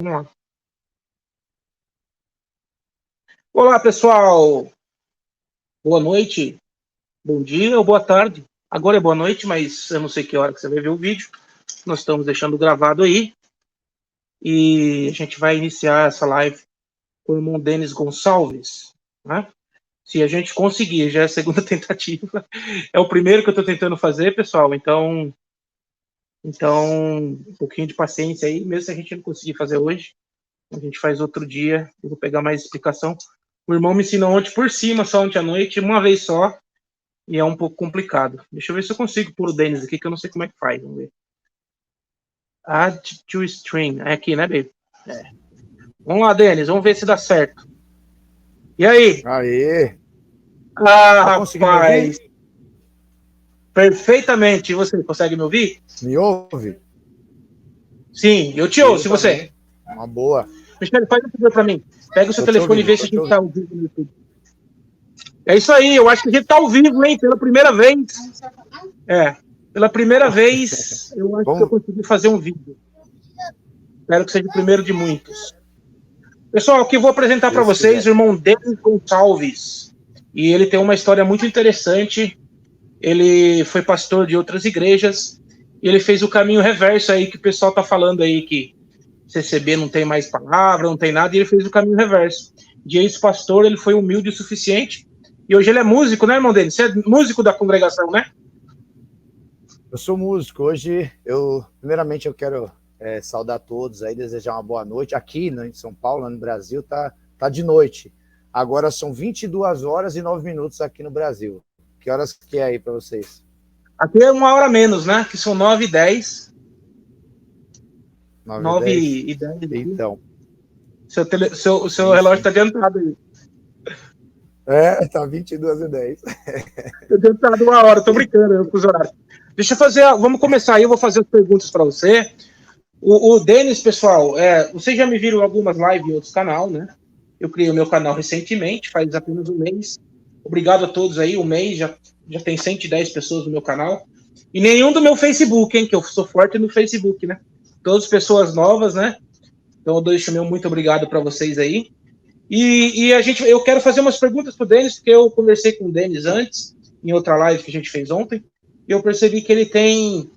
Vamos lá. Olá, pessoal. Boa noite, bom dia ou boa tarde. Agora é boa noite, mas eu não sei que hora que você vai ver o vídeo. Nós estamos deixando gravado aí. E a gente vai iniciar essa live com o irmão Denis Gonçalves, né? Se a gente conseguir, já é a segunda tentativa. É o primeiro que eu estou tentando fazer, pessoal. Então, um pouquinho de paciência aí. Mesmo se a gente não conseguir fazer hoje, a gente faz outro dia. Eu vou pegar mais explicação. O irmão me ensinou ontem por cima, só ontem à noite, uma vez só. E é um pouco complicado. Deixa eu ver se eu consigo pôr o Denis aqui, que eu não sei como é que faz. Vamos ver. Add to stream. É aqui, né, baby? É. Vamos lá, Denis. Vamos ver se dá certo. E aí? Aê! Ah, Tá conseguindo me rapaz. ouvir? Perfeitamente. E você consegue me ouvir? Me ouve? Sim, eu te ouço. Eu E você? também. Uma boa. Michele, faz um favor pra mim. Pega o seu Tô te telefone e ouvindo, vê se tô a te gente tá ouvindo. ao vivo no YouTube. É isso aí. Eu acho que a gente tá ao vivo, hein? Pela primeira vez. É. Pela primeira vez, eu acho que eu Vamos. consegui fazer um vídeo. Espero que seja o primeiro de muitos. Pessoal, aqui eu vou apresentar para Deus vocês o quiser. irmão Denis Gonçalves. E ele tem uma história muito interessante. Ele foi pastor de outras igrejas. E ele fez o caminho reverso aí que o pessoal está falando aí que CCB não tem mais palavra, não tem nada. E ele fez o caminho reverso. De ex-pastor, ele foi humilde o suficiente. E hoje ele é músico, né, irmão Denis? Você é músico da congregação, né? Eu sou músico. Primeiramente, eu quero saudar todos aí, desejar uma boa noite. Aqui, né, em São Paulo, no Brasil, tá de noite. Agora são 22 horas e 9 minutos aqui no Brasil. Que horas que é aí para vocês? Aqui é uma hora menos, né? Que são 9h10. 9 e 9 10. e 10 aqui. Então, Seu sim, relógio sim. está adiantado aí. Tá 22 e 10. Eu tenho dado uma hora, tô brincando, eu com os horários. Deixa eu fazer, vamos começar aí, eu vou fazer as perguntas para você. O Denis, pessoal, vocês já me viram algumas lives em outros canal, né? Eu criei o meu canal recentemente, faz apenas um mês. Obrigado a todos aí, um mês, já tem 110 pessoas no meu canal. E nenhum do meu Facebook, hein, que eu sou forte no Facebook, né? Todas pessoas novas, né? Então eu deixo meu muito obrigado para vocês aí. Eu quero fazer umas perguntas para o Denis, porque eu conversei com o Denis antes, em outra live que a gente fez ontem, e eu percebi que ele tem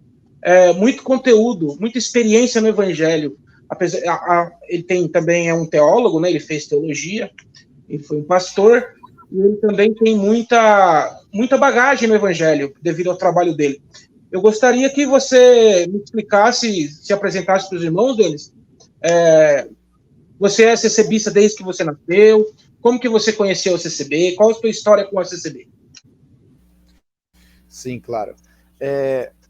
muito conteúdo, muita experiência no Evangelho. Ele tem também é um teólogo, né? Ele fez teologia, ele foi um pastor, e ele também tem muita bagagem no Evangelho, devido ao trabalho dele. Eu gostaria que você me explicasse, se apresentasse para os irmãos deles, é, você é CCBista desde que você nasceu? Como que você conheceu a CCB? Qual a sua história com a CCB? Sim, claro.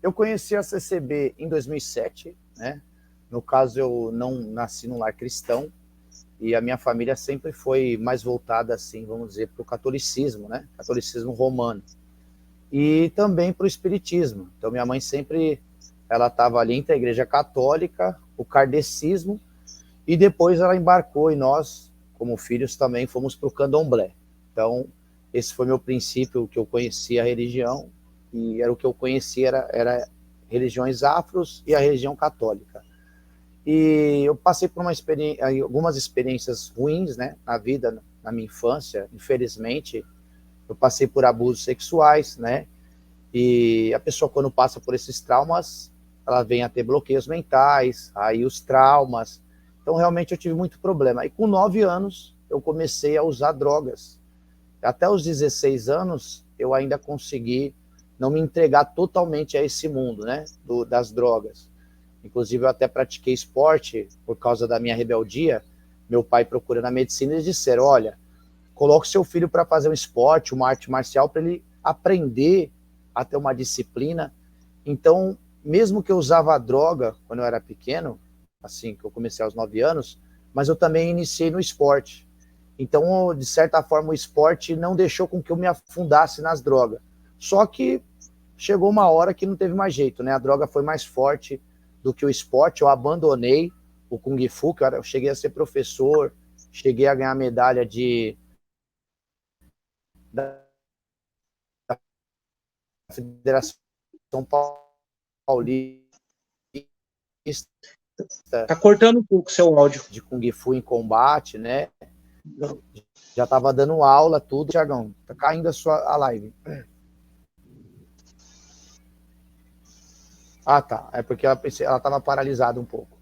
Eu conheci a CCB em 2007, né? No caso, eu não nasci num lar cristão e a minha família sempre foi mais voltada, assim, vamos dizer, para o catolicismo, né? Catolicismo romano. E também para o espiritismo. Então, minha mãe sempre, ela estava ali entre a igreja católica, o kardecismo, e depois ela embarcou e nós, como filhos, também fomos para o candomblé. Então, esse foi meu princípio, que eu conhecia a religião, e era o que eu conhecia, era religiões afros e a religião católica. E eu passei por algumas experiências ruins, né, na vida, na minha infância, infelizmente. Eu passei por abusos sexuais, né, e a pessoa, quando passa por esses traumas, ela vem a ter bloqueios mentais, aí os traumas. Então, realmente, eu tive muito problema. E com 9 anos, eu comecei a usar drogas. Até os 16 anos, eu ainda consegui não me entregar totalmente a esse mundo, né, das drogas. Inclusive, eu até pratiquei esporte por causa da minha rebeldia. Meu pai procurando a medicina, eles disseram, olha, coloque seu filho para fazer um esporte, uma arte marcial, para ele aprender a ter uma disciplina. Então, mesmo que eu usava droga quando eu era pequeno, assim, que eu comecei aos 9 anos, mas eu também iniciei no esporte. Então, de certa forma, o esporte não deixou com que eu me afundasse nas drogas. Só que chegou uma hora que não teve mais jeito, né? A droga foi mais forte do que o esporte. Eu abandonei o Kung Fu, que eu cheguei a ser professor, cheguei a ganhar medalha da Federação Paulista. Tá cortando um pouco o seu áudio. De Kung Fu em combate, né? Já estava dando aula, tudo. Tiagão, tá caindo a live. Ah, tá. É porque ela estava paralisada um pouco.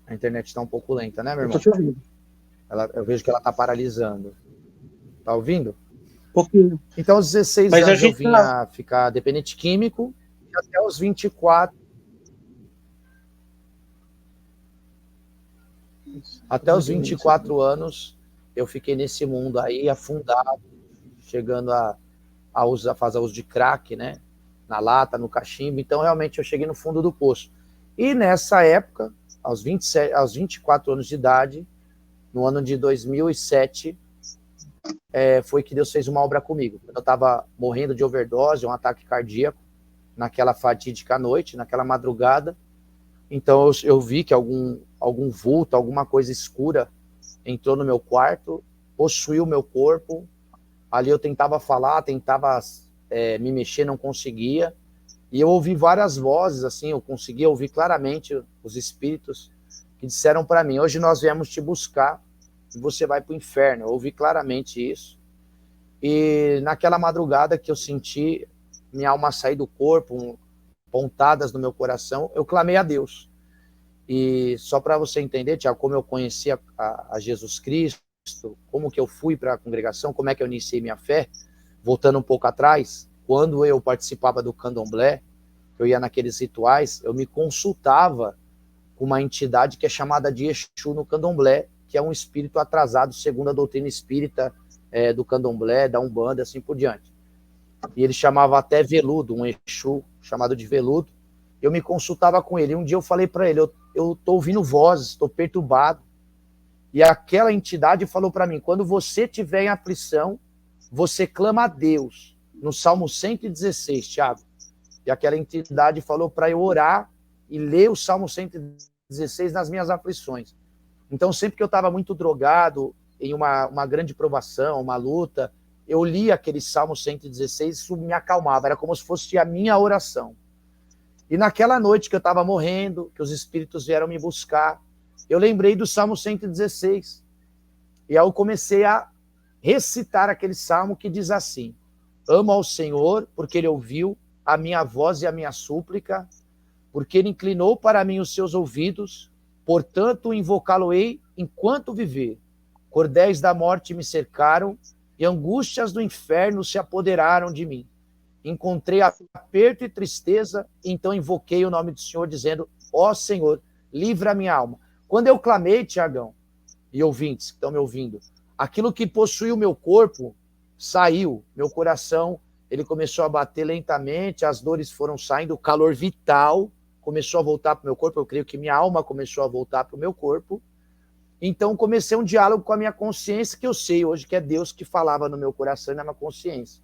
A internet está um pouco lenta, né, meu irmão? Eu tô te ouvindo. Eu vejo que ela está paralisando. Tá ouvindo? Um pouquinho. Então, aos 16 Mas anos, eu vinha ficar dependente químico, e até os 24. Até os 24 anos, eu fiquei nesse mundo aí, afundado, chegando a fazer uso de crack, né? Na lata, no cachimbo. Então, realmente, eu cheguei no fundo do poço. E nessa época, aos 24 anos de idade, no ano de 2007, foi que Deus fez uma obra comigo. Eu estava morrendo de overdose, um ataque cardíaco, naquela fatídica noite, naquela madrugada. Então eu vi que algum vulto, alguma coisa escura entrou no meu quarto, possuiu o meu corpo. Ali eu tentava falar, tentava me mexer, não conseguia. E eu ouvi várias vozes, assim, eu conseguia ouvir claramente os espíritos que disseram para mim: hoje nós viemos te buscar e você vai para o inferno. Eu ouvi claramente isso. E naquela madrugada que eu senti minha alma sair do corpo, pontadas no meu coração, eu clamei a Deus. E só para você entender, Tiago, como eu conheci a Jesus Cristo, como que eu fui para a congregação, como é que eu iniciei minha fé, voltando um pouco atrás, quando eu participava do candomblé, eu ia naqueles rituais, eu me consultava com uma entidade que é chamada de Exu no candomblé, que é um espírito atrasado, segundo a doutrina espírita do candomblé, da Umbanda, assim por diante. E ele chamava até Veludo, um Exu chamado de Veludo. Eu me consultava com ele. Um dia eu falei para ele: eu estou ouvindo vozes, estou perturbado. E aquela entidade falou para mim: quando você tiver em aflição, você clama a Deus. No Salmo 116, Tiago. E aquela entidade falou para eu orar e ler o Salmo 116 nas minhas aflições. Então, sempre que eu estava muito drogado, em uma grande provação, uma luta, eu li aquele Salmo 116, isso me acalmava, era como se fosse a minha oração. E naquela noite que eu estava morrendo, que os espíritos vieram me buscar, eu lembrei do Salmo 116. E aí eu comecei a recitar aquele salmo que diz assim: amo ao Senhor, porque Ele ouviu a minha voz e a minha súplica, porque Ele inclinou para mim os seus ouvidos, portanto invocá-lo-ei enquanto viver. Cordéis da morte me cercaram, e angústias do inferno se apoderaram de mim. Encontrei aperto e tristeza, então invoquei o nome do Senhor, dizendo: ó Senhor, livra a minha alma. Quando eu clamei, Tiagão, e ouvintes que estão me ouvindo, aquilo que possuía o meu corpo saiu, meu coração, ele começou a bater lentamente, as dores foram saindo, o calor vital começou a voltar para o meu corpo, eu creio que minha alma começou a voltar para o meu corpo. Então comecei um diálogo com a minha consciência, que eu sei hoje que é Deus que falava no meu coração e na minha consciência.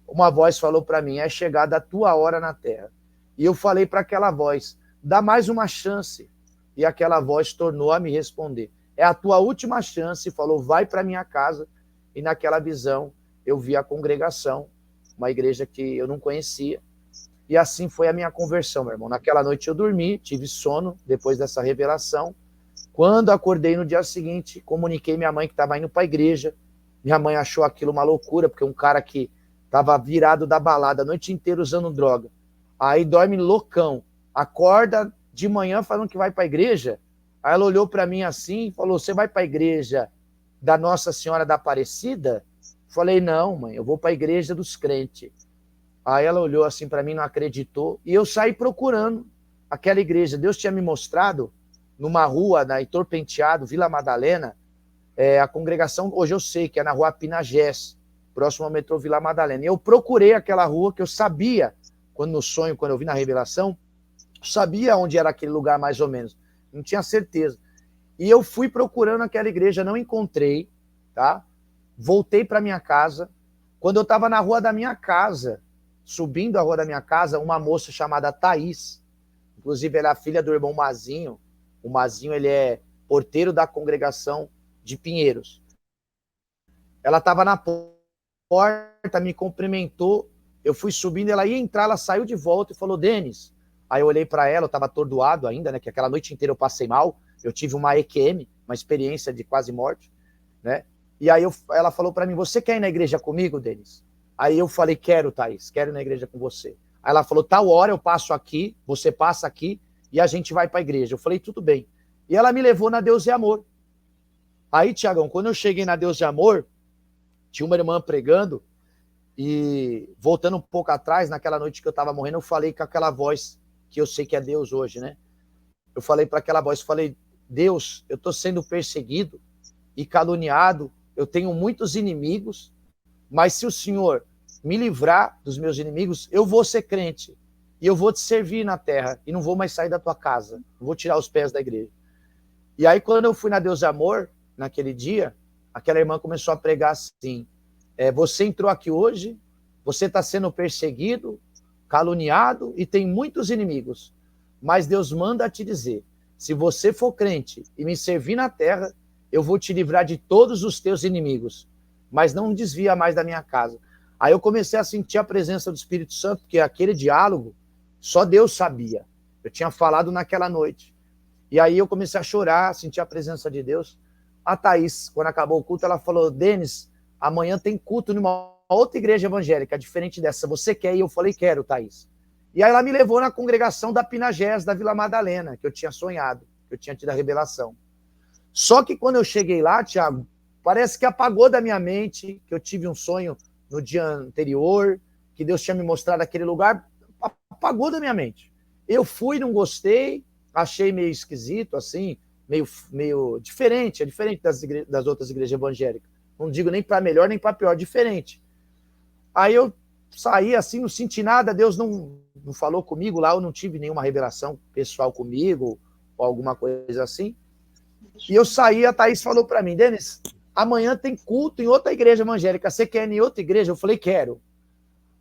Uma voz falou para mim: é chegada a tua hora na terra. E eu falei para aquela voz: dá mais uma chance. E aquela voz tornou a me responder: é a tua última chance. E falou: vai para minha casa. E naquela visão eu vi a congregação, uma igreja que eu não conhecia. E assim foi a minha conversão, meu irmão. Naquela noite eu dormi, tive sono depois dessa revelação. Quando acordei no dia seguinte, comuniquei minha mãe que estava indo para a igreja. Minha mãe achou aquilo uma loucura, porque um cara que estava virado da balada a noite inteira usando droga, aí dorme loucão, acorda de manhã falando que vai para a igreja. Aí ela olhou para mim assim e falou: você vai para a igreja da Nossa Senhora da Aparecida? Falei: não, mãe, eu vou para a igreja dos crentes. Aí ela olhou assim para mim, não acreditou, e eu saí procurando aquela igreja. Deus tinha me mostrado numa rua, na Heitor Penteado, Vila Madalena, a congregação, hoje eu sei que é na rua Pinagés, próximo ao metrô Vila Madalena. E eu procurei aquela rua que eu sabia, no sonho, quando eu vi na revelação, sabia onde era aquele lugar mais ou menos, não tinha certeza. E eu fui procurando aquela igreja, não encontrei, tá? Voltei para minha casa. Quando eu estava na rua da minha casa, subindo a rua da minha casa, uma moça chamada Thaís, inclusive ela é a filha do irmão Mazinho. O Mazinho, ele é porteiro da congregação de Pinheiros. Ela estava na porta, me cumprimentou, eu fui subindo, ela ia entrar, ela saiu de volta e falou: Denis, Aí eu olhei para ela, eu estava atordoado ainda, né? Que aquela noite inteira eu passei mal. Eu tive uma EQM, uma experiência de quase morte, né? E aí ela falou para mim, você quer ir na igreja comigo, Denis? Aí eu falei, quero, Thaís, quero ir na igreja com você. Aí ela falou, tal hora eu passo aqui, você passa aqui e a gente vai para a igreja. Eu falei, tudo bem. E ela me levou na Deus e Amor. Aí, Tiagão, quando eu cheguei na Deus e Amor, tinha uma irmã pregando e voltando um pouco atrás, naquela noite que eu estava morrendo, eu falei com aquela voz que eu sei que é Deus hoje, né? Eu falei para aquela voz, falei, Deus, eu estou sendo perseguido e caluniado, eu tenho muitos inimigos, mas se o Senhor me livrar dos meus inimigos, eu vou ser crente e eu vou te servir na terra e não vou mais sair da tua casa, não vou tirar os pés da igreja. E aí, quando eu fui na Deus e Amor, naquele dia, aquela irmã começou a pregar assim, você entrou aqui hoje, você está sendo perseguido, caluniado e tem muitos inimigos, mas Deus manda te dizer, se você for crente e me servir na terra, eu vou te livrar de todos os teus inimigos, mas não desvia mais da minha casa. Aí eu comecei a sentir a presença do Espírito Santo, porque aquele diálogo, só Deus sabia. Eu tinha falado naquela noite. E aí eu comecei a chorar, sentir a presença de Deus. A Thaís, quando acabou o culto, ela falou, Denis, amanhã tem culto numa outra igreja evangélica, diferente dessa. Você quer ir? Eu falei, quero, Thaís. E aí ela me levou na congregação da Pinagés, da Vila Madalena, que eu tinha sonhado, que eu tinha tido a revelação. Só que quando eu cheguei lá, Tiago, parece que apagou da minha mente, que eu tive um sonho no dia anterior, que Deus tinha me mostrado aquele lugar, apagou da minha mente. Eu fui, não gostei, achei meio esquisito, assim, meio diferente, é diferente das outras igrejas evangélicas. Não digo nem para melhor, nem para pior, diferente. Aí eu saí assim, não senti nada, Deus não falou comigo lá, eu não tive nenhuma revelação pessoal comigo, ou alguma coisa assim. E eu saí, a Thaís falou para mim, Denis, amanhã tem culto em outra igreja evangélica, você quer ir em outra igreja? Eu falei, quero.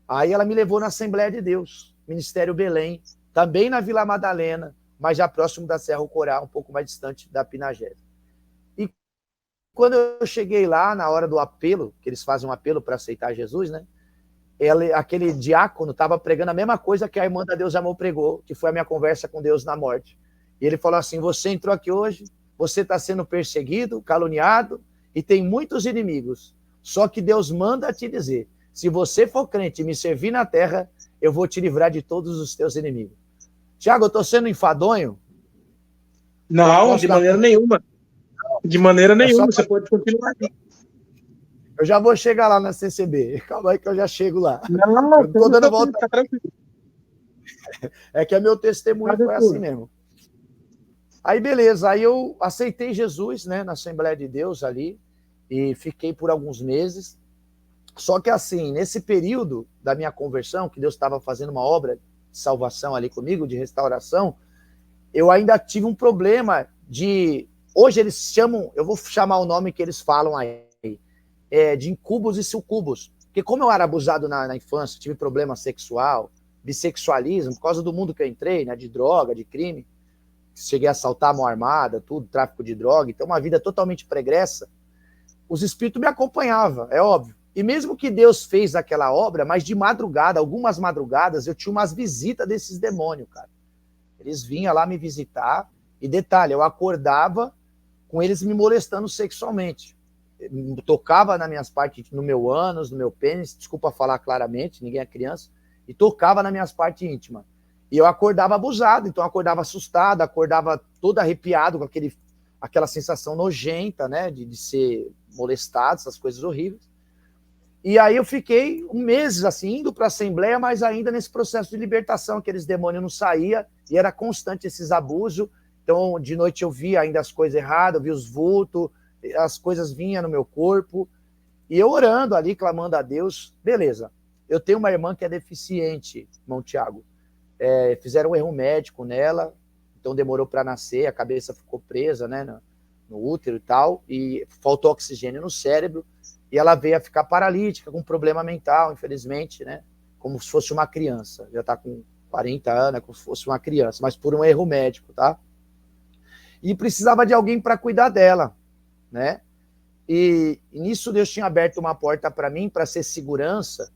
Aí ela me levou na Assembleia de Deus, Ministério Belém, também na Vila Madalena, mas já próximo da Serra Corá, um pouco mais distante da Pinagés. E quando eu cheguei lá, na hora do apelo, que eles fazem um apelo para aceitar Jesus, né? Aquele diácono estava pregando a mesma coisa que a irmã da Deus Amor pregou, que foi a minha conversa com Deus na morte. E ele falou assim, você entrou aqui hoje, você está sendo perseguido, caluniado, e tem muitos inimigos. Só que Deus manda te dizer, se você for crente e me servir na terra, eu vou te livrar de todos os teus inimigos. Tiago, eu estou sendo enfadonho? Não, de maneira nenhuma. De maneira nenhuma, você pode continuar aqui. Eu já vou chegar lá na CCB. Calma aí que eu já chego lá. Não, eu não tô dando volta. Tá tranquilo. É que é meu testemunho foi assim mesmo. Aí beleza, aí eu aceitei Jesus, né, na Assembleia de Deus ali, e fiquei por alguns meses. Só que assim, nesse período da minha conversão, que Deus estava fazendo uma obra de salvação ali comigo, de restauração, eu ainda tive um problema de... Hoje eles chamam, eu vou chamar o nome que eles falam aí, de incubos e sucubos. Porque como eu era abusado na infância, tive problema sexual, bissexualismo, por causa do mundo que eu entrei, né, de droga, de crime, cheguei a assaltar a mão armada, tudo, tráfico de droga, então uma vida totalmente pregressa, os espíritos me acompanhavam, é óbvio. E mesmo que Deus fez aquela obra, mas de madrugada, algumas madrugadas, eu tinha umas visitas desses demônios, cara. Eles vinham lá me visitar, e detalhe, eu acordava com eles me molestando sexualmente. Tocava nas minhas partes, no meu ânus, no meu pênis, desculpa falar claramente, ninguém é criança, e tocava nas minhas partes íntimas. E eu acordava abusado, então eu acordava assustado, acordava todo arrepiado com aquela sensação nojenta, né, de ser molestado, essas coisas horríveis. E aí eu fiquei meses assim, indo para a Assembleia, mas ainda nesse processo de libertação, aqueles demônios não saíam, e era constante esses abusos. Então, de noite eu via ainda as coisas erradas, eu via os vultos, as coisas vinham no meu corpo, e eu orando ali, clamando a Deus, beleza. Eu tenho uma irmã que é deficiente, irmão Tiago. Fizeram um erro médico nela, então demorou para nascer, a cabeça ficou presa, né, no útero e tal, e faltou oxigênio no cérebro, e ela veio a ficar paralítica, com problema mental, infelizmente, né, como se fosse uma criança, já está com 40 anos, como se fosse uma criança, mas por um erro médico, tá? E precisava de alguém para cuidar dela, né? E nisso Deus tinha aberto uma porta para mim, para ser segurança,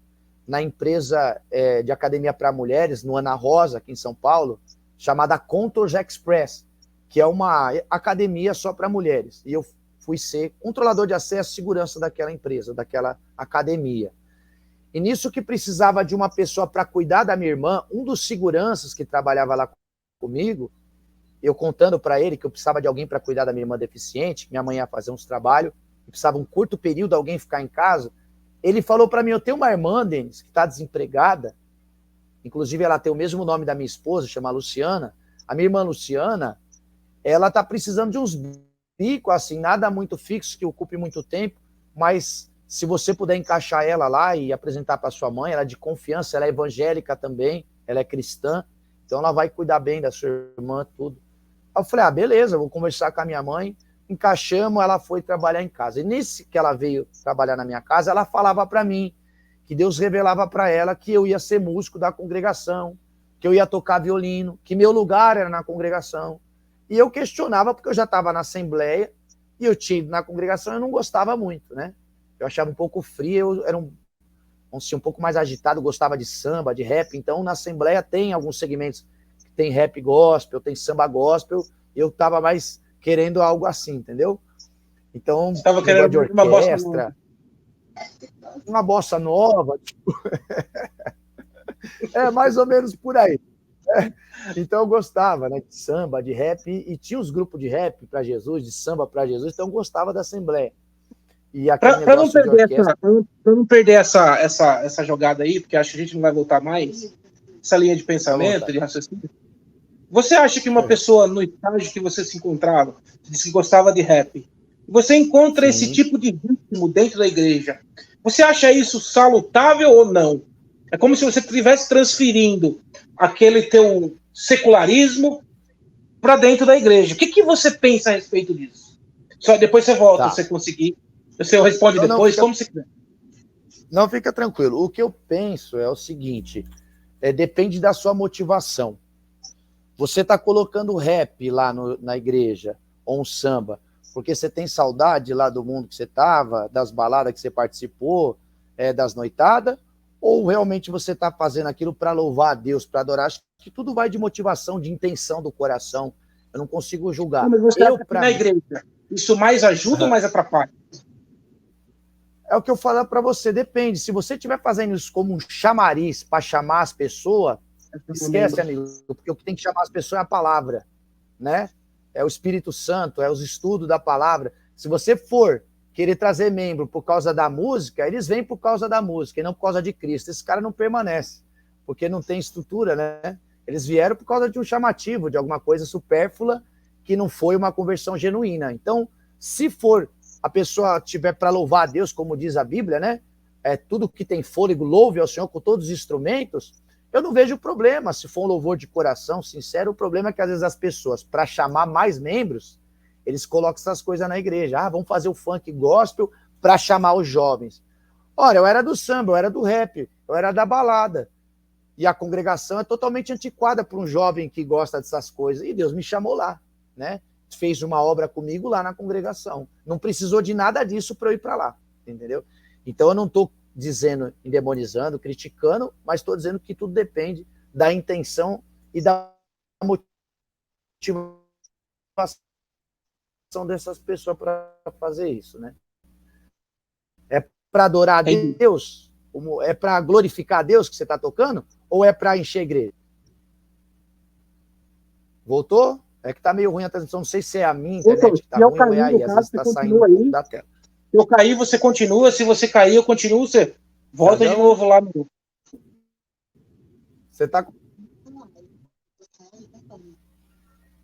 na empresa de academia para mulheres, no Ana Rosa, aqui em São Paulo, chamada Contours Express, que é uma academia só para mulheres. E eu fui ser controlador de acesso e segurança daquela empresa, daquela academia. E nisso que precisava de uma pessoa para cuidar da minha irmã, um dos seguranças que trabalhava lá comigo, eu contando para ele que eu precisava de alguém para cuidar da minha irmã deficiente, que minha mãe ia fazer uns trabalhos, e precisava um curto período alguém ficar em casa, ele falou para mim, eu tenho uma irmã, Denis, que está desempregada, inclusive ela tem o mesmo nome da minha esposa, chama Luciana, a minha irmã Luciana, ela está precisando de uns bicos, assim, nada muito fixo, que ocupe muito tempo, mas se você puder encaixar ela lá e apresentar para sua mãe, ela é de confiança, ela é evangélica também, ela é cristã, então ela vai cuidar bem da sua irmã, tudo. Aí eu falei, beleza, vou conversar com a minha mãe, encaixamos, ela foi trabalhar em casa. E nisso que ela veio trabalhar na minha casa, ela falava para mim que Deus revelava para ela que eu ia ser músico da congregação, que eu ia tocar violino, que meu lugar era na congregação. E eu questionava porque eu já estava na Assembleia e eu tinha ido na congregação e eu não gostava muito, né? Eu achava um pouco frio, eu era um pouco mais agitado, gostava de samba, de rap. Então, na Assembleia tem alguns segmentos que tem rap gospel, tem samba gospel, e eu estava mais querendo algo assim, entendeu? Então, estava querendo de orquestra, uma bossa nova, tipo... mais ou menos por aí. Então eu gostava, né, de samba, de rap, e tinha os grupos de rap para Jesus, de samba para Jesus, então eu gostava da Assembleia. Para não perder essa jogada aí, porque acho que a gente não vai voltar mais, essa linha de pensamento, de raciocínio. Você acha que uma pessoa no estágio que você se encontrava, disse que gostava de rap, você encontra esse tipo de ritmo dentro da igreja, você acha isso salutável ou não? É como se você estivesse transferindo aquele teu secularismo para dentro da igreja. O que você pensa a respeito disso? Só depois você volta, se você conseguir. Você responde depois, como você quiser. Não, fica tranquilo. O que eu penso é o seguinte, depende da sua motivação. Você está colocando rap lá na igreja, ou um samba, porque você tem saudade lá do mundo que você estava, das baladas que você participou, das noitadas, ou realmente você está fazendo aquilo para louvar a Deus, para adorar? Acho que tudo vai de motivação, de intenção do coração. Eu não consigo julgar. Não, mas você na igreja, isso mais ajuda ou mais atrapalha? É o que eu falo para você, depende. Se você estiver fazendo isso como um chamariz para chamar as pessoas, esquece, amigo, porque o que tem que chamar as pessoas é a palavra, né? É o Espírito Santo, é os estudos da palavra. Se você for querer trazer membro por causa da música, eles vêm por causa da música e não por causa de Cristo. Esse cara não permanece, porque não tem estrutura, né? Eles vieram por causa de um chamativo, de alguma coisa supérflua, que não foi uma conversão genuína. Então, se for a pessoa tiver para louvar a Deus, como diz a Bíblia, né? Tudo que tem fôlego, louve ao Senhor com todos os instrumentos, eu não vejo problema. Se for um louvor de coração sincero, o problema é que às vezes as pessoas, para chamar mais membros, eles colocam essas coisas na igreja. Vamos fazer o funk gospel para chamar os jovens. Olha, eu era do samba, eu era do rap, eu era da balada. E a congregação é totalmente antiquada para um jovem que gosta dessas coisas. E Deus me chamou lá, né? Fez uma obra comigo lá na congregação. Não precisou de nada disso para eu ir para lá, entendeu? Então eu não estou dizendo, endemonizando, criticando, mas estou dizendo que tudo depende da intenção e da motivação dessas pessoas para fazer isso, né? É para adorar a Deus? É para glorificar a Deus que você está tocando? Ou é para encher a igreja? Voltou? É que tá meio ruim a transmissão, não sei se é a minha internet que tá ruim ou é aí, às vezes tá saindo aí da tela. Se eu cair, você continua, se você cair, eu continuo, você volta de novo lá no... Você tá...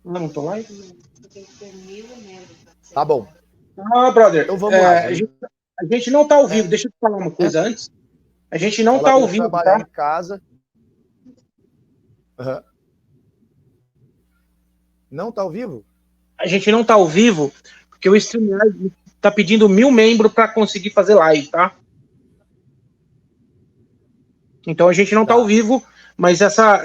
Não tô lá? Tá bom. Brother, então vamos lá. A gente não tá ao vivo, deixa eu te falar uma coisa antes. A gente não tá ao vivo, tá? Em casa. Uhum. Não tá ao vivo? A gente não tá ao vivo, porque o StreamYard tá pedindo 1000 membros para conseguir fazer live, tá? Então a gente não tá ao vivo, mas essa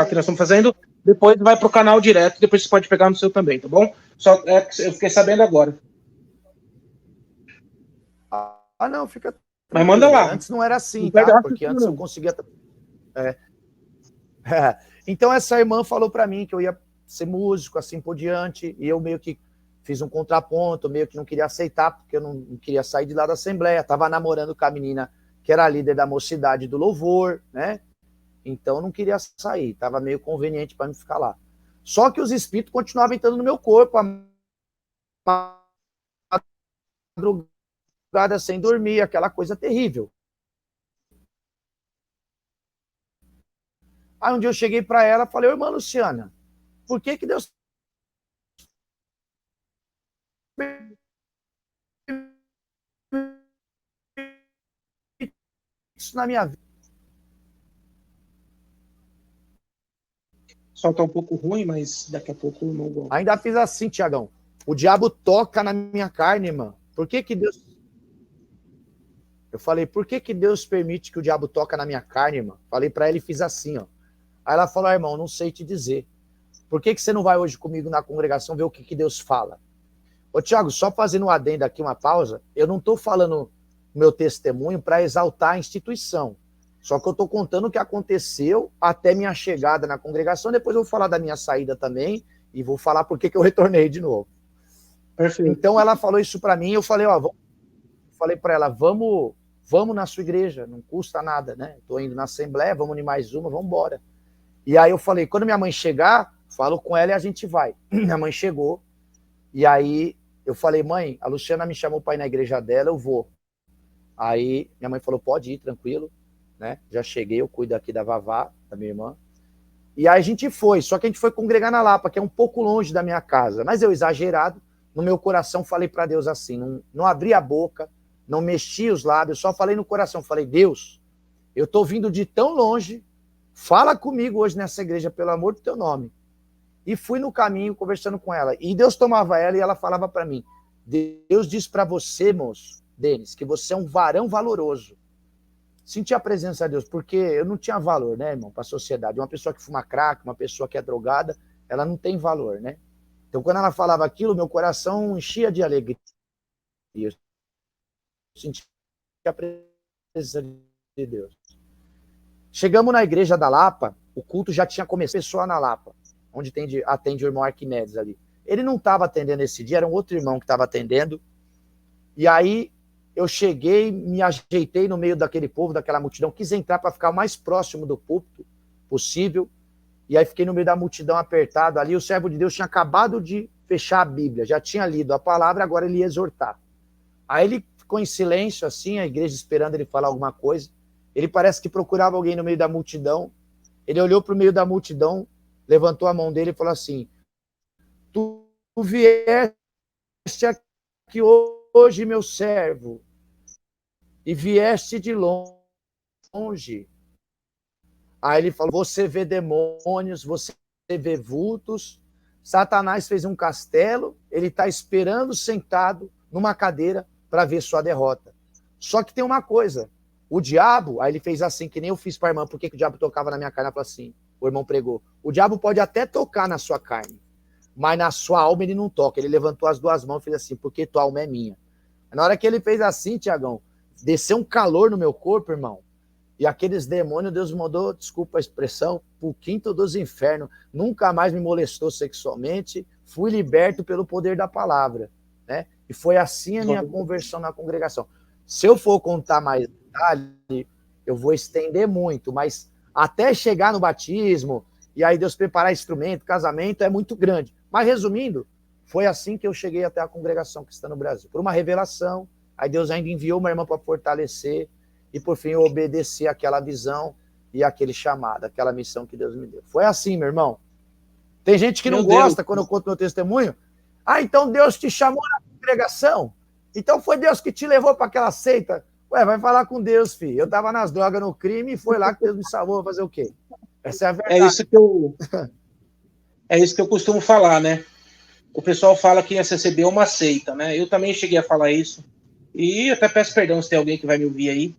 que nós estamos fazendo, depois vai pro canal direto, depois você pode pegar no seu também, tá bom? Só eu fiquei sabendo agora. Não, fica Mas manda lá. Antes não era assim, Não perde tá? a Porque raciocínio, antes eu não. conseguia... Então essa irmã falou para mim que eu ia ser músico, assim por diante, e eu meio que fiz um contraponto, meio que não queria aceitar, porque eu não queria sair de lá da Assembleia, estava namorando com a menina que era líder da mocidade do louvor, né? Então eu não queria sair, estava meio conveniente para mim ficar lá. Só que os espíritos continuavam entrando no meu corpo, a madrugada sem dormir, aquela coisa terrível. Aí um dia eu cheguei para ela e falei, irmã Luciana, por que Deus isso na minha vida? Só tá um pouco ruim, mas daqui a pouco eu não vou. Ainda fiz assim, Tiagão. O diabo toca na minha carne, irmã. Por que Deus... Eu falei, por que Deus permite que o diabo toca na minha carne, irmã? Falei para ela e fiz assim, ó. Aí ela falou, irmão, não sei te dizer. Por que você não vai hoje comigo na congregação ver o que Deus fala? Ô, Tiago, só fazendo um adendo aqui, uma pausa, eu não estou falando meu testemunho para exaltar a instituição. Só que eu estou contando o que aconteceu até minha chegada na congregação. Depois eu vou falar da minha saída também e vou falar por que eu retornei de novo. Perfeito. Então ela falou isso para mim, eu falei, ó, falei para ela, vamos na sua igreja, não custa nada, né? Estou indo na Assembleia, vamos em mais uma, vamos embora. E aí eu falei, quando minha mãe chegar, falo com ela e a gente vai. Minha mãe chegou, e aí eu falei, mãe, a Luciana me chamou para ir na igreja dela, eu vou. Aí minha mãe falou, pode ir, tranquilo, né? Já cheguei, eu cuido aqui da Vavá, da minha irmã. E aí a gente foi, só que a gente foi congregar na Lapa, que é um pouco longe da minha casa. Mas eu, exagerado, no meu coração falei para Deus assim, não abri a boca, não mexi os lábios, só falei no coração, falei, Deus, eu estou vindo de tão longe, fala comigo hoje nessa igreja, pelo amor do teu nome. E fui no caminho conversando com ela. E Deus tomava ela e ela falava para mim, Deus diz para você, moço, Denis, que você é um varão valoroso. Senti a presença de Deus, porque eu não tinha valor, né, irmão, para a sociedade. Uma pessoa que fuma crack, uma pessoa que é drogada, ela não tem valor, né? Então, quando ela falava aquilo, meu coração enchia de alegria. E eu senti a presença de Deus. Chegamos na igreja da Lapa, o culto já tinha começado, pessoa na Lapa, onde atende o irmão Arquimedes ali. Ele não estava atendendo esse dia, era um outro irmão que estava atendendo. E aí eu cheguei, me ajeitei no meio daquele povo, daquela multidão, quis entrar para ficar o mais próximo do púlpito possível. E aí fiquei no meio da multidão apertado ali. O servo de Deus tinha acabado de fechar a Bíblia, já tinha lido a palavra, agora ele ia exortar. Aí ele ficou em silêncio, assim, a igreja esperando ele falar alguma coisa. Ele parece que procurava alguém no meio da multidão. Ele olhou para o meio da multidão, levantou a mão dele e falou assim, tu vieste aqui hoje, meu servo, e vieste de longe. Aí ele falou, você vê demônios, você vê vultos, Satanás fez um castelo, ele está esperando sentado numa cadeira para ver sua derrota. Só que tem uma coisa, o diabo, aí ele fez assim, que nem eu fiz para a irmã, por que o diabo tocava na minha carne? Ela falou assim, o irmão pregou, o diabo pode até tocar na sua carne, mas na sua alma ele não toca. Ele levantou as duas mãos e fez assim, porque tua alma é minha. Na hora que ele fez assim, Tiagão, desceu um calor no meu corpo, irmão, e aqueles demônios, Deus mandou, desculpa a expressão, pro quinto dos infernos, nunca mais me molestou sexualmente, fui liberto pelo poder da palavra, né? E foi assim a minha conversão na congregação. Se eu for contar mais detalhe, eu vou estender muito, mas até chegar no batismo, e aí Deus preparar instrumento, casamento, é muito grande. Mas resumindo, foi assim que eu cheguei até a congregação cristã no Brasil. Por uma revelação, aí Deus ainda enviou uma irmã para fortalecer, e por fim eu obedeci àquela visão e àquele chamado, aquela missão que Deus me deu. Foi assim, meu irmão. Tem gente que não gosta quando eu conto meu testemunho. Ah, então Deus te chamou na congregação? Então foi Deus que te levou para aquela seita? Ué, vai falar com Deus, filho. Eu estava nas drogas, no crime, e foi lá que Deus me salvou. Vou fazer o quê? Essa é a verdade. É isso que eu costumo falar, né? O pessoal fala que a CCB é uma seita, né? Eu também cheguei a falar isso. E até peço perdão se tem alguém que vai me ouvir aí,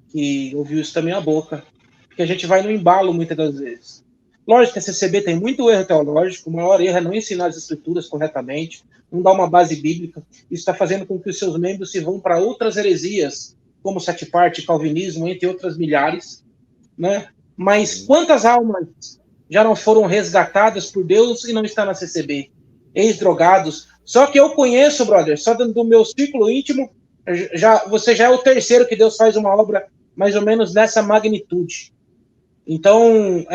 que ouviu isso da minha boca. Porque a gente vai no embalo muitas das vezes. Lógico que a CCB tem muito erro teológico, o maior erro é não ensinar as escrituras corretamente, não dar uma base bíblica. Isso está fazendo com que os seus membros se vão para outras heresias como Sete Partes, Calvinismo, entre outras milhares, né? Mas quantas almas já não foram resgatadas por Deus e não estão na CCB? Ex-drogados. Só que eu conheço, brother, só do meu círculo íntimo, você já é o terceiro que Deus faz uma obra mais ou menos nessa magnitude. Então,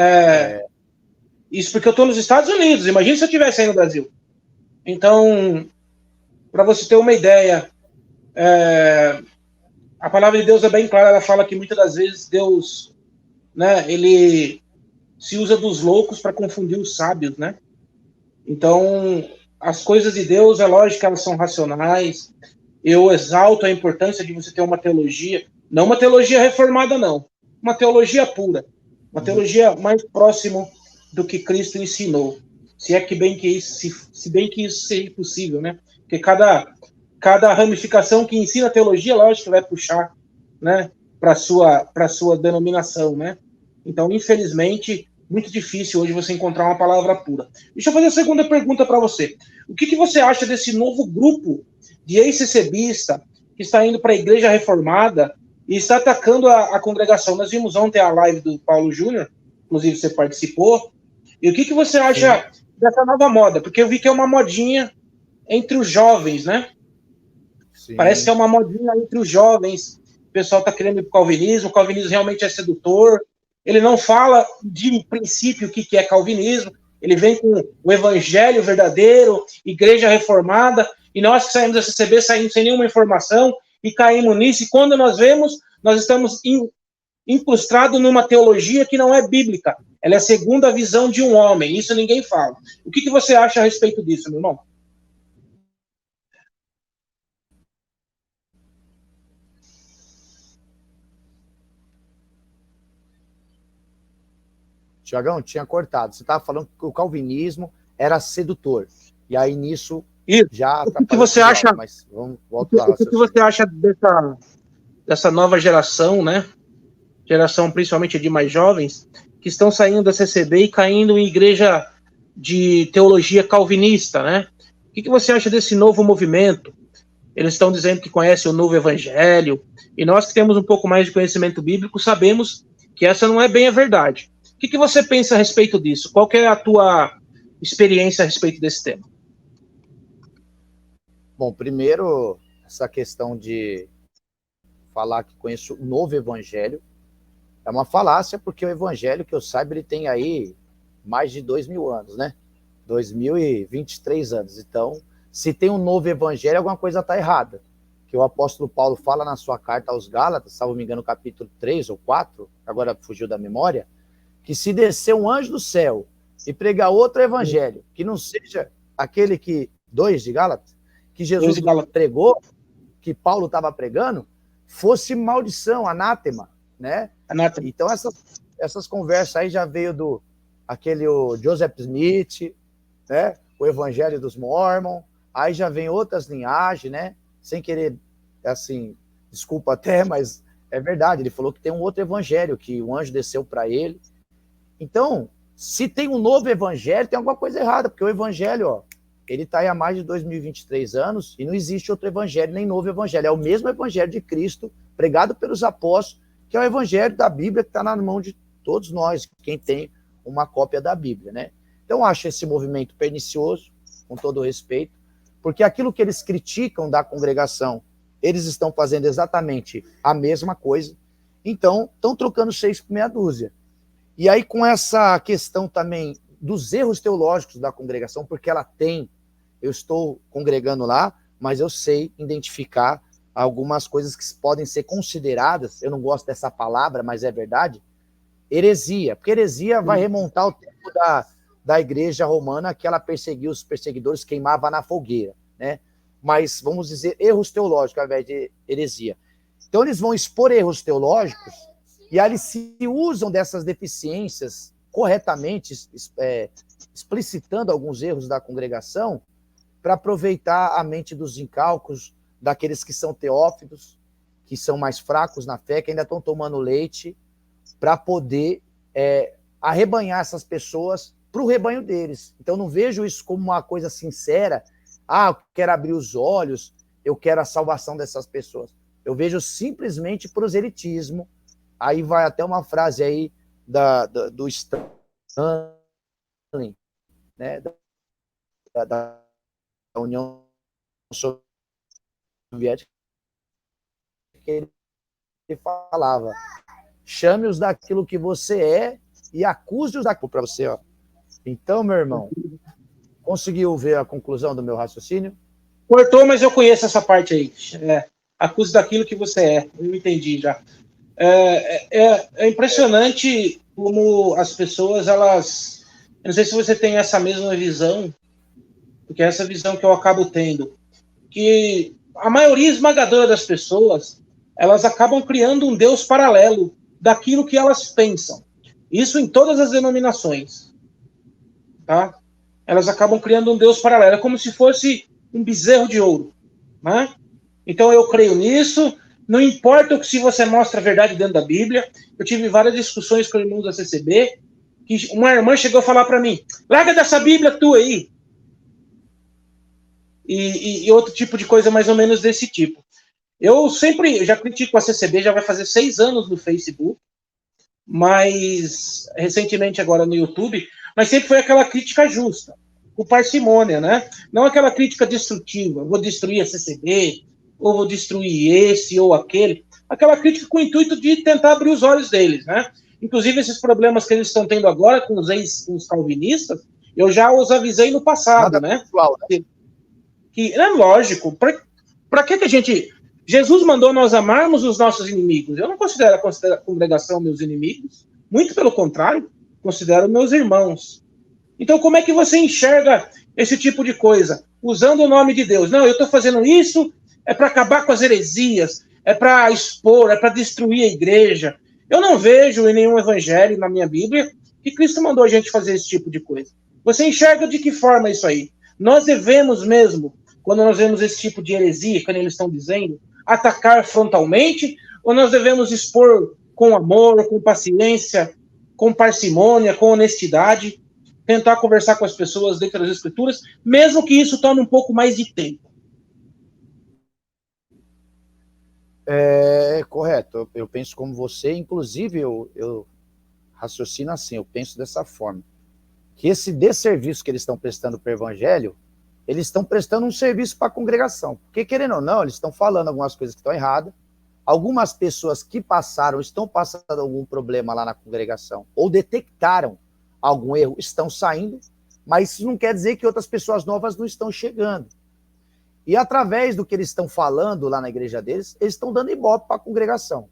isso porque eu estou nos Estados Unidos. Imagina se eu estivesse aí no Brasil. Então, para você ter uma ideia, a palavra de Deus é bem clara. Ela fala que muitas das vezes Deus, né, ele se usa dos loucos para confundir os sábios, né? Então, as coisas de Deus, é lógico que elas são racionais. Eu exalto a importância de você ter uma teologia, não uma teologia reformada, não. Uma teologia pura. Uma teologia mais próximo do que Cristo ensinou. Se é que bem que isso, se bem que isso seja possível, né? Porque cada ramificação que ensina teologia, lógico que vai puxar, né, para sua denominação, né? Então, infelizmente, muito difícil hoje você encontrar uma palavra pura. Deixa eu fazer a segunda pergunta para você. O que você acha desse novo grupo de ex-CCBista que está indo para a Igreja Reformada e está atacando a congregação? Nós vimos ontem a live do Paulo Júnior, inclusive você participou. E o que você acha dessa nova moda? Porque eu vi que é uma modinha entre os jovens, né? Sim. Parece que é uma modinha entre os jovens. O pessoal está querendo ir para o calvinismo realmente é sedutor. Ele não fala de princípio o que é calvinismo, ele vem com o evangelho verdadeiro, igreja reformada, e nós que saímos da CCB saímos sem nenhuma informação e caímos nisso, e quando nós vemos, nós estamos incrustados numa teologia que não é bíblica, ela é segundo a visão de um homem, isso ninguém fala. O que você acha a respeito disso, meu irmão? Tiagão, tinha cortado. Você estava falando que o calvinismo era sedutor. E aí, nisso, já... O que você acha... Mas vamos voltar lá. O que você acha dessa nova geração, né? Geração principalmente de mais jovens, que estão saindo da CCB e caindo em igreja de teologia calvinista, né? O que você acha desse novo movimento? Eles estão dizendo que conhecem o novo evangelho, e nós que temos um pouco mais de conhecimento bíblico sabemos que essa não é bem a verdade. O que você pensa a respeito disso? Qual que é a tua experiência a respeito desse tema? Bom, primeiro, essa questão de falar que conheço o novo evangelho é uma falácia, porque o evangelho, que eu saiba, ele tem aí mais de 2.000 anos, né? 2023 anos. Então, se tem um novo evangelho, alguma coisa está errada. Que o apóstolo Paulo fala na sua carta aos Gálatas, salvo me engano, capítulo 3 ou 4, agora fugiu da memória, que se descer um anjo do céu e pregar outro evangelho, que não seja aquele que, 2 de Gálatas, que Jesus pregou, que Paulo estava pregando, fosse maldição, anátema, né? Anátema. Então essas conversas aí já veio do o Joseph Smith, né? O Evangelho dos Mormons, aí já vem outras linhagens, né? Sem querer, assim, desculpa até, mas é verdade, ele falou que tem um outro evangelho, que o anjo desceu para ele. Então, se tem um novo evangelho, tem alguma coisa errada, porque o evangelho, ó, ele está aí há mais de 2023 anos e não existe outro evangelho, nem novo evangelho. É o mesmo evangelho de Cristo, pregado pelos apóstolos, que é o evangelho da Bíblia, que está na mão de todos nós, quem tem uma cópia da Bíblia, né? Então, eu acho esse movimento pernicioso, com todo o respeito, porque aquilo que eles criticam da congregação, eles estão fazendo exatamente a mesma coisa. Então, estão trocando 6 por meia dúzia. E aí, com essa questão também dos erros teológicos da congregação, porque ela tem, eu estou congregando lá, mas eu sei identificar algumas coisas que podem ser consideradas, eu não gosto dessa palavra, mas é verdade, heresia. Porque heresia vai remontar ao tempo da igreja romana, que ela perseguia os perseguidores, queimava na fogueira, né? Mas, vamos dizer, erros teológicos ao invés de heresia. Então, eles vão expor erros teológicos e aí eles se usam dessas deficiências corretamente, explicitando alguns erros da congregação, para aproveitar a mente dos incálculos, daqueles que são teófilos, que são mais fracos na fé, que ainda estão tomando leite, para poder arrebanhar essas pessoas para o rebanho deles. Então, não vejo isso como uma coisa sincera. Eu quero abrir os olhos, eu quero a salvação dessas pessoas. Eu vejo simplesmente proselitismo. Aí vai até uma frase aí do Stanley, né, da União Soviética, que ele falava: chame-os daquilo que você é e acuse-os daquilo para você. Ó. Então, meu irmão, conseguiu ver a conclusão do meu raciocínio? Cortou, mas eu conheço essa parte aí. Acuse daquilo que você é. Eu entendi já. É impressionante como as pessoas, elas... Eu não sei se você tem essa mesma visão, porque é essa visão que eu acabo tendo, que a maioria esmagadora das pessoas, elas acabam criando um Deus paralelo daquilo que elas pensam. Isso em todas as denominações. Tá? Elas acabam criando um Deus paralelo. É como se fosse um bezerro de ouro. Né? Então eu creio nisso. Não importa se você mostra a verdade dentro da Bíblia. Eu tive várias discussões com irmãos da CCB, que uma irmã chegou a falar para mim: larga dessa Bíblia tua aí. E outro tipo de coisa mais ou menos desse tipo. Eu já critico a CCB, já vai fazer 6 anos no Facebook, mas recentemente agora no YouTube, mas sempre foi aquela crítica justa, com parcimônia, né? Não aquela crítica destrutiva, vou destruir a CCB, ou vou destruir esse ou aquele, aquela crítica com o intuito de tentar abrir os olhos deles, né? Inclusive esses problemas que eles estão tendo agora com os calvinistas, eu já os avisei no passado, né? Pessoal, né? Que é lógico, para que a gente... Jesus mandou nós amarmos os nossos inimigos. Eu não considero a congregação meus inimigos, muito pelo contrário, considero meus irmãos. Então, como é que você enxerga esse tipo de coisa? Usando o nome de Deus. Não, eu estou fazendo isso é para acabar com as heresias, é para expor, é para destruir a igreja. Eu não vejo em nenhum evangelho na minha Bíblia que Cristo mandou a gente fazer esse tipo de coisa. Você enxerga de que forma isso aí? Nós devemos mesmo, quando nós vemos esse tipo de heresia, quando eles estão dizendo, atacar frontalmente, ou nós devemos expor com amor, com paciência, com parcimônia, com honestidade, tentar conversar com as pessoas dentro das Escrituras, mesmo que isso tome um pouco mais de tempo? Correto, eu penso como você, inclusive eu raciocino assim, eu penso dessa forma, que esse desserviço que eles estão prestando para o evangelho, eles estão prestando um serviço para a congregação, porque querendo ou não, eles estão falando algumas coisas que estão erradas, algumas pessoas que estão passando algum problema lá na congregação, ou detectaram algum erro, estão saindo, mas isso não quer dizer que outras pessoas novas não estão chegando. E através do que eles estão falando lá na igreja deles, eles estão dando ibope para a congregação.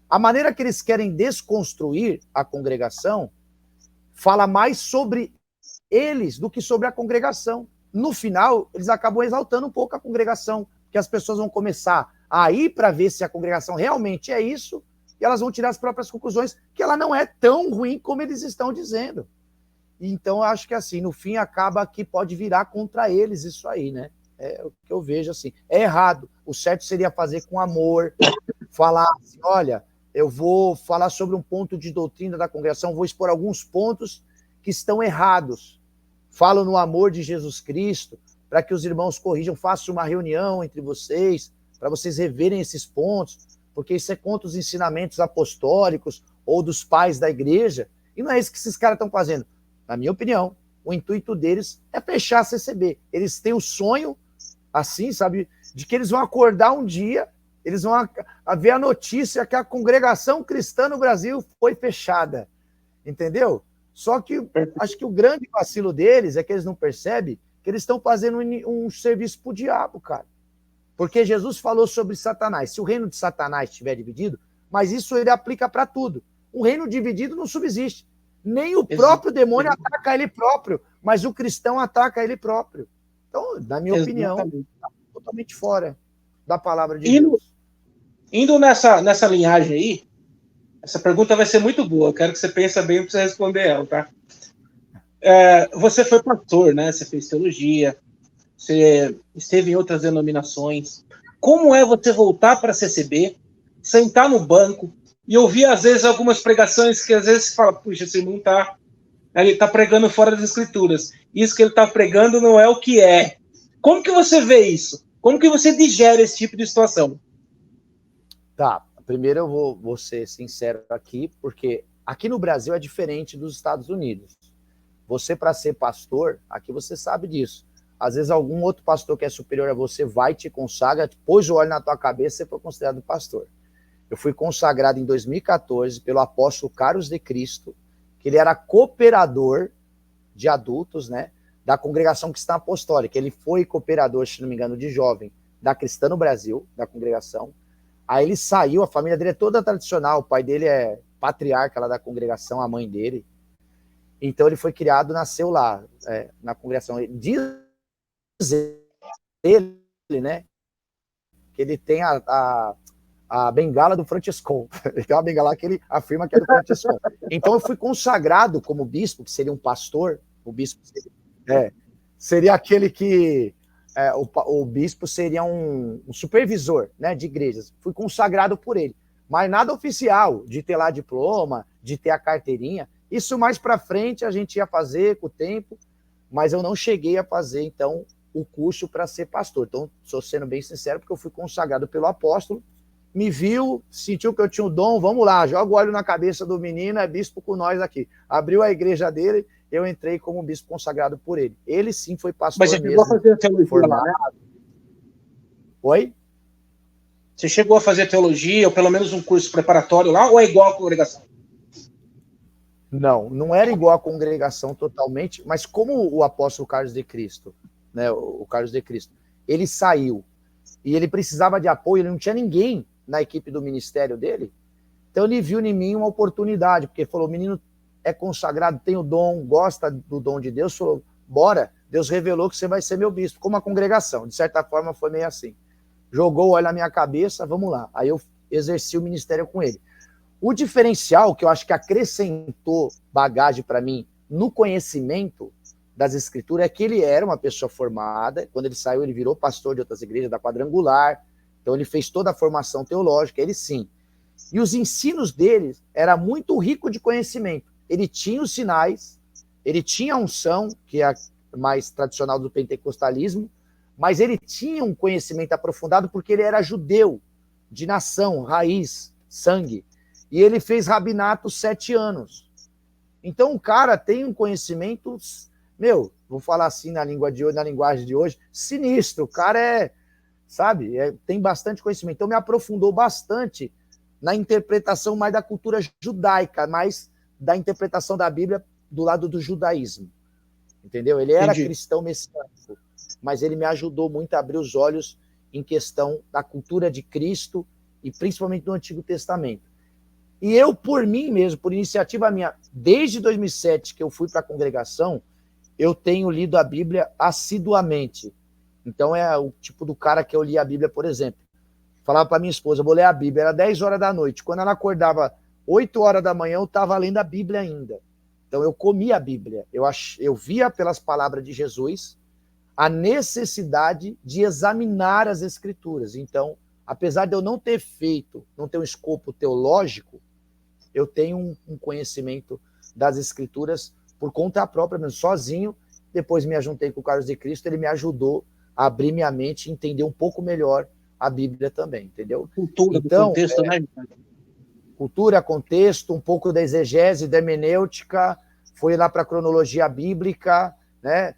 A maneira que eles querem desconstruir a congregação fala mais sobre eles do que sobre a congregação. No final, eles acabam exaltando um pouco a congregação, que as pessoas vão começar a ir para ver se a congregação realmente é isso, e elas vão tirar as próprias conclusões, que ela não é tão ruim como eles estão dizendo. Então, eu acho que assim, no fim, acaba que pode virar contra eles isso aí, né? É o que eu vejo assim. É errado. O certo seria fazer com amor, falar assim, olha, eu vou falar sobre um ponto de doutrina da congregação, vou expor alguns pontos que estão errados. Falo no amor de Jesus Cristo, para que os irmãos corrijam, façam uma reunião entre vocês, para vocês reverem esses pontos, porque isso é contra os ensinamentos apostólicos ou dos pais da igreja, e não é isso que esses caras estão fazendo. Na minha opinião, o intuito deles é fechar a CCB. Eles têm o sonho, assim, sabe, de que eles vão acordar um dia, eles vão ver a notícia que a congregação cristã no Brasil foi fechada, entendeu? Só que acho que o grande vacilo deles é que eles não percebem que eles estão fazendo um serviço para o diabo, cara. Porque Jesus falou sobre Satanás. Se o reino de Satanás estiver dividido, mas isso ele aplica para tudo. Um reino dividido não subsiste. Nem o próprio demônio ataca ele próprio, mas o cristão ataca ele próprio. Então, na minha opinião, está totalmente fora da palavra de Deus. Indo nessa linhagem aí, essa pergunta vai ser muito boa. Eu quero que você pense bem para você responder ela, tá? Você foi pastor, né? Você fez teologia, você esteve em outras denominações. Como é você voltar para a CCB, sentar no banco e ouvir, às vezes, algumas pregações que, às vezes, você fala, puxa, esse irmão ele está pregando fora das Escrituras. Isso que ele está pregando não é o que é. Como que você vê isso? Como que você digere esse tipo de situação? Tá, primeiro eu vou ser sincero aqui, porque aqui no Brasil é diferente dos Estados Unidos. Você, para ser pastor, aqui você sabe disso. Às vezes algum outro pastor que é superior a você vai te consagra, pôs o óleo na tua cabeça e você foi considerado pastor. Eu fui consagrado em 2014 pelo apóstolo Carlos de Cristo, que ele era cooperador de adultos, né, da congregação cristã apostólica. Ele foi cooperador, se não me engano, de jovem da Cristã no Brasil, da congregação. Aí ele saiu, a família dele é toda tradicional, o pai dele é patriarca lá da congregação, a mãe dele. Então ele foi criado, nasceu lá, na congregação. Diz ele, né, que ele tem a bengala do Franciscon. Ele tem uma bengala que ele afirma que é do Franciscon. Então eu fui consagrado como bispo, que seria um pastor. O bispo seria aquele que... o bispo seria um supervisor, né, de igrejas. Fui consagrado por ele. Mas nada oficial, de ter lá diploma, de ter a carteirinha. Isso mais para frente a gente ia fazer com o tempo, mas eu não cheguei a fazer, então, o curso para ser pastor. Então, estou sendo bem sincero, porque eu fui consagrado pelo apóstolo, me viu, sentiu que eu tinha um dom, vamos lá, joga o óleo na cabeça do menino, é bispo com nós aqui. Abriu a igreja dele, eu entrei como bispo consagrado por ele. Ele sim foi pastor Mas você mesmo. chegou a fazer teologia lá, né? Oi? Você chegou a fazer teologia, ou pelo menos um curso preparatório lá, ou é igual à congregação? Não era igual à congregação totalmente, mas como o apóstolo Carlos de Cristo, né, o Carlos de Cristo, ele saiu e ele precisava de apoio, ele não tinha ninguém na equipe do ministério dele, então ele viu em mim uma oportunidade, porque falou, o menino é consagrado, tem o dom, gosta do dom de Deus, falou, bora, Deus revelou que você vai ser meu bispo, como a congregação, de certa forma foi meio assim, jogou o óleo na minha cabeça, vamos lá, aí eu exerci o ministério com ele. O diferencial que eu acho que acrescentou bagagem para mim no conhecimento das escrituras é que ele era uma pessoa formada, quando ele saiu ele virou pastor de outras igrejas, da Quadrangular, então ele fez toda a formação teológica, ele sim. E os ensinos dele era muito rico de conhecimento. Ele tinha os sinais, ele tinha a unção, que é a mais tradicional do pentecostalismo, mas ele tinha um conhecimento aprofundado porque ele era judeu, de nação, raiz, sangue. E ele fez rabinato 7 anos. Então o cara tem um conhecimento, vou falar assim na linguagem de hoje, sinistro. O cara tem bastante conhecimento. Então me aprofundou bastante na interpretação mais da cultura judaica, mais da interpretação da Bíblia do lado do judaísmo. Entendeu? Ele era cristão messiânico, mas ele me ajudou muito a abrir os olhos em questão da cultura de Cristo e principalmente do Antigo Testamento. E eu, por mim mesmo, por iniciativa minha, desde 2007 que eu fui para a congregação, eu tenho lido a Bíblia assiduamente. Então é o tipo do cara que eu li a Bíblia, por exemplo. Falava para minha esposa, vou ler a Bíblia, era 10 horas da noite. Quando ela acordava 8 horas da manhã, eu estava lendo a Bíblia ainda. Então eu comia a Bíblia. Eu via pelas palavras de Jesus a necessidade de examinar as Escrituras. Então, apesar de eu não ter um escopo teológico, eu tenho um conhecimento das Escrituras por conta própria, mesmo, sozinho. Depois me ajuntei com o Carlos de Cristo, ele me ajudou a abrir minha mente e entender um pouco melhor a Bíblia também, entendeu? Cultura, então, contexto, né? Cultura, contexto, um pouco da exegese, da hermenêutica, foi lá para a cronologia bíblica, né?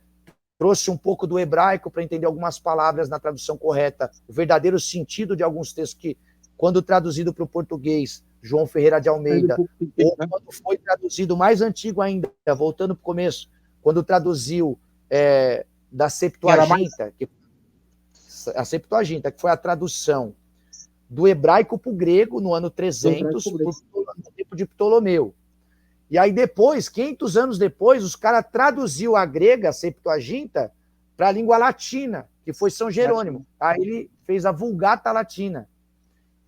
Trouxe um pouco do hebraico para entender algumas palavras na tradução correta, o verdadeiro sentido de alguns textos que, quando traduzido para o português, João Ferreira de Almeida, ou quando foi traduzido mais antigo ainda, voltando para o começo, quando traduziu da Septuaginta, a Septuaginta, que foi a tradução do hebraico para o grego no ano 300, no tempo de Ptolomeu. E aí depois, 500 anos depois, os caras traduziu a grega, a Septuaginta, para a língua latina, que foi São Jerônimo. Aí ele fez a Vulgata Latina.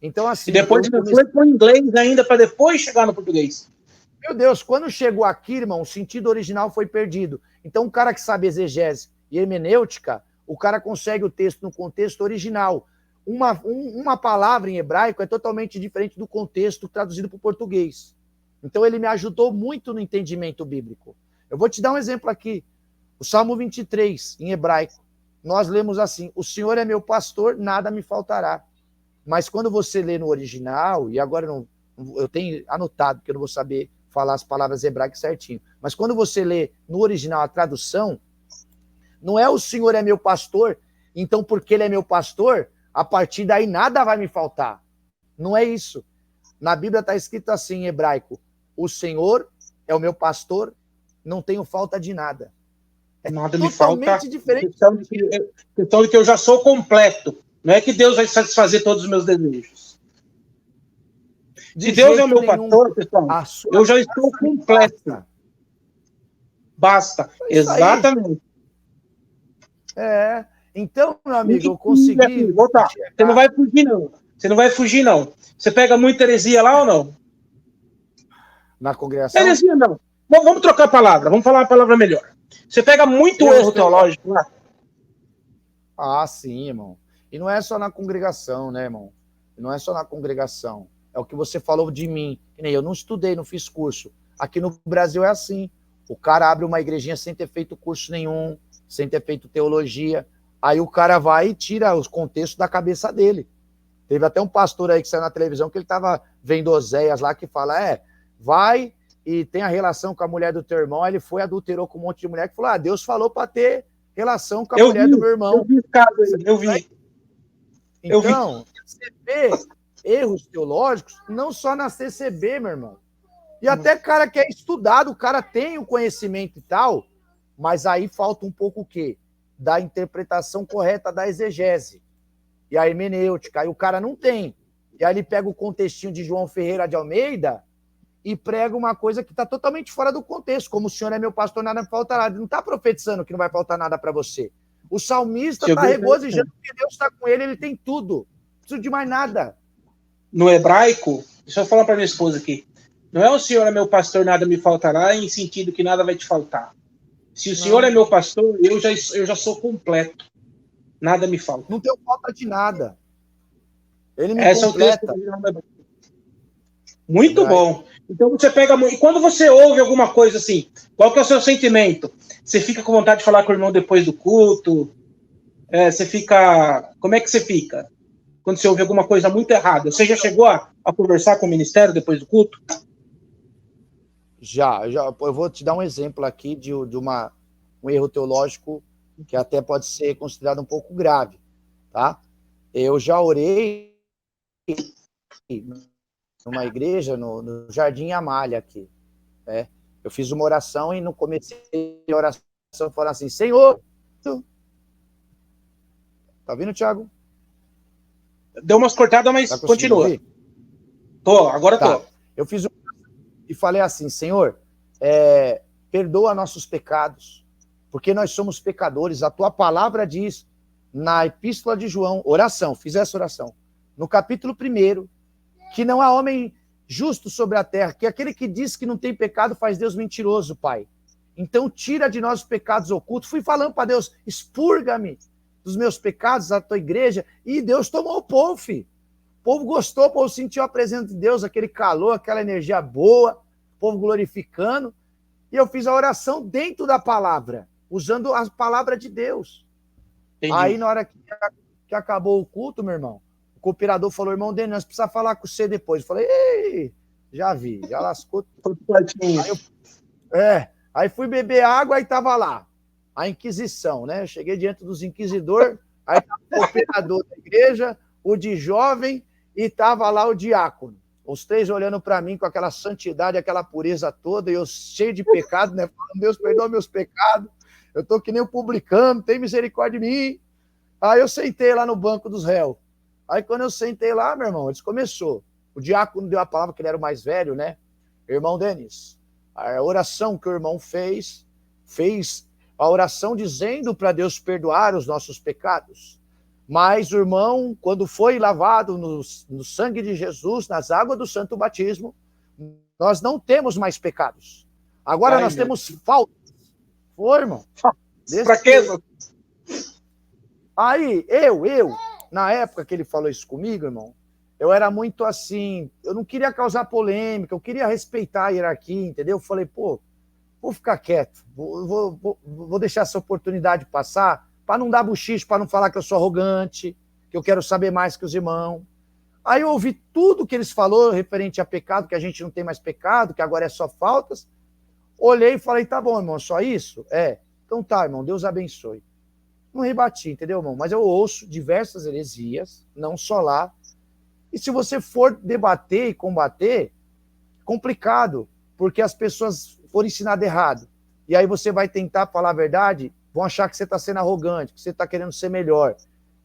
Então, assim... E depois foi para o inglês ainda, para depois chegar no português. Meu Deus, quando chegou aqui, irmão, o sentido original foi perdido. Então, o cara que sabe exegese e hermenêutica, o cara consegue o texto no contexto original. Uma palavra em hebraico é totalmente diferente do contexto traduzido para o português. Então, ele me ajudou muito no entendimento bíblico. Eu vou te dar um exemplo aqui. O Salmo 23, em hebraico. Nós lemos assim, o Senhor é meu pastor, nada me faltará. Mas quando você lê no original, e agora eu tenho anotado, porque eu não vou saber falar as palavras hebraicas certinho, mas quando você lê no original a tradução, não é o Senhor é meu pastor, então porque ele é meu pastor, a partir daí nada vai me faltar. Não é isso. Na Bíblia está escrito assim em hebraico, o Senhor é o meu pastor, não tenho falta de nada. É Nada me totalmente falta. diferente. Questão de que eu já sou completo. Não é que Deus vai satisfazer todos os meus desejos. Se Deus é o meu pastor, pessoal, eu já estou completo. Basta. Exatamente. Então, meu amigo, eu consegui... Assim, você não vai fugir, não. Você não vai fugir, não. Você pega muita heresia lá ou não? Na congregação? Heresia, não. Bom, vamos trocar a palavra. Vamos falar uma palavra melhor. Você pega muito erro teológico lá? Ah, sim, irmão. E não é só na congregação, né, irmão? Não é só na congregação. É o que você falou de mim. Eu não estudei, não fiz curso. Aqui no Brasil é assim. O cara abre uma igrejinha sem ter feito curso nenhum, sem ter feito teologia. Aí o cara vai e tira os contextos da cabeça dele. Teve até um pastor aí que saiu na televisão que ele estava vendo Oséias lá que fala, vai e tem a relação com a mulher do teu irmão. Aí ele foi, adulterou com um monte de mulher que falou, Deus falou para ter relação com a mulher do meu irmão. Eu vi. Então, você vê erros teológicos não só na CCB, meu irmão. E até cara que é estudado, o cara tem o conhecimento e tal, mas aí falta um pouco o quê? Da interpretação correta da exegese. E a hermenêutica, aí o cara não tem. E aí ele pega o contextinho de João Ferreira de Almeida e prega uma coisa que está totalmente fora do contexto. Como o Senhor é meu pastor, nada me faltará. Ele não está profetizando que não vai faltar nada para você. O salmista está regozijando que Deus está com ele tem tudo. Não precisa de mais nada. No hebraico, deixa eu falar para minha esposa aqui. Não é o Senhor é meu pastor, nada me faltará, em sentido que nada vai te faltar. Se o Senhor é meu pastor, eu já sou completo. Nada me falta. Não tenho falta de nada. Ele me completa. Muito bom. Então você pega... E quando você ouve alguma coisa assim, qual que é o seu sentimento? Você fica com vontade de falar com o irmão depois do culto? Você fica... Como é que você fica? Quando você ouve alguma coisa muito errada. Você já chegou a conversar com o ministério depois do culto? Já. Eu vou te dar um exemplo aqui de um erro teológico que até pode ser considerado um pouco grave, tá? Eu já orei numa igreja no Jardim Amália aqui, né? Eu fiz uma oração e no começo da oração falando assim, Senhor... Tá ouvindo, Thiago? Deu umas cortadas, mas continua. Agora tô. Eu fiz e falei assim, Senhor, perdoa nossos pecados, porque nós somos pecadores. A tua palavra diz, na epístola de João, oração, fiz essa oração, no capítulo 1, que não há homem justo sobre a terra, que aquele que diz que não tem pecado faz Deus mentiroso, Pai. Então tira de nós os pecados ocultos. Fui falando para Deus, expurga-me dos meus pecados, a tua igreja, e Deus tomou o povo, filho. O povo gostou, o povo sentiu a presença de Deus, aquele calor, aquela energia boa, o povo glorificando, e eu fiz a oração dentro da palavra, usando a palavra de Deus. Entendi. Aí, na hora que acabou o culto, meu irmão, o cooperador falou, irmão Denis, nós precisamos falar com você depois. Eu falei, ei, já vi, já lascou. Aí fui beber água, aí tava lá, a Inquisição, né? Eu cheguei diante dos inquisidores, aí tava o cooperador da igreja, o de jovem, e tava lá o diácono. Os três olhando para mim com aquela santidade, aquela pureza toda, e eu cheio de pecado, né? Falando, Deus, perdoa meus pecados, eu tô que nem o publicano, tem misericórdia de mim. Aí eu sentei lá no banco dos réus. Aí quando eu sentei lá, meu irmão, eles começou. O diácono deu a palavra, que ele era o mais velho, né? Irmão Denis, a oração que o irmão fez a oração dizendo para Deus perdoar os nossos pecados. Mas o irmão, quando foi lavado no sangue de Jesus, nas águas do santo batismo, nós não temos mais pecados. Agora nós temos faltas. Foi, irmão. Fraqueza. Aí, na época que ele falou isso comigo, irmão, eu era muito assim, eu não queria causar polêmica, eu queria respeitar a hierarquia, entendeu? Eu falei, vou ficar quieto, vou deixar essa oportunidade passar, para não dar buchicho, para não falar que eu sou arrogante, que eu quero saber mais que os irmãos. Aí eu ouvi tudo que eles falaram referente a pecado, que a gente não tem mais pecado, que agora é só faltas. Olhei e falei, tá bom, irmão, só isso? Então tá, irmão, Deus abençoe. Não rebati, entendeu, irmão? Mas eu ouço diversas heresias, não só lá. E se você for debater e combater, complicado, porque as pessoas foram ensinadas errado. E aí você vai tentar falar a verdade, vão achar que você está sendo arrogante, que você está querendo ser melhor.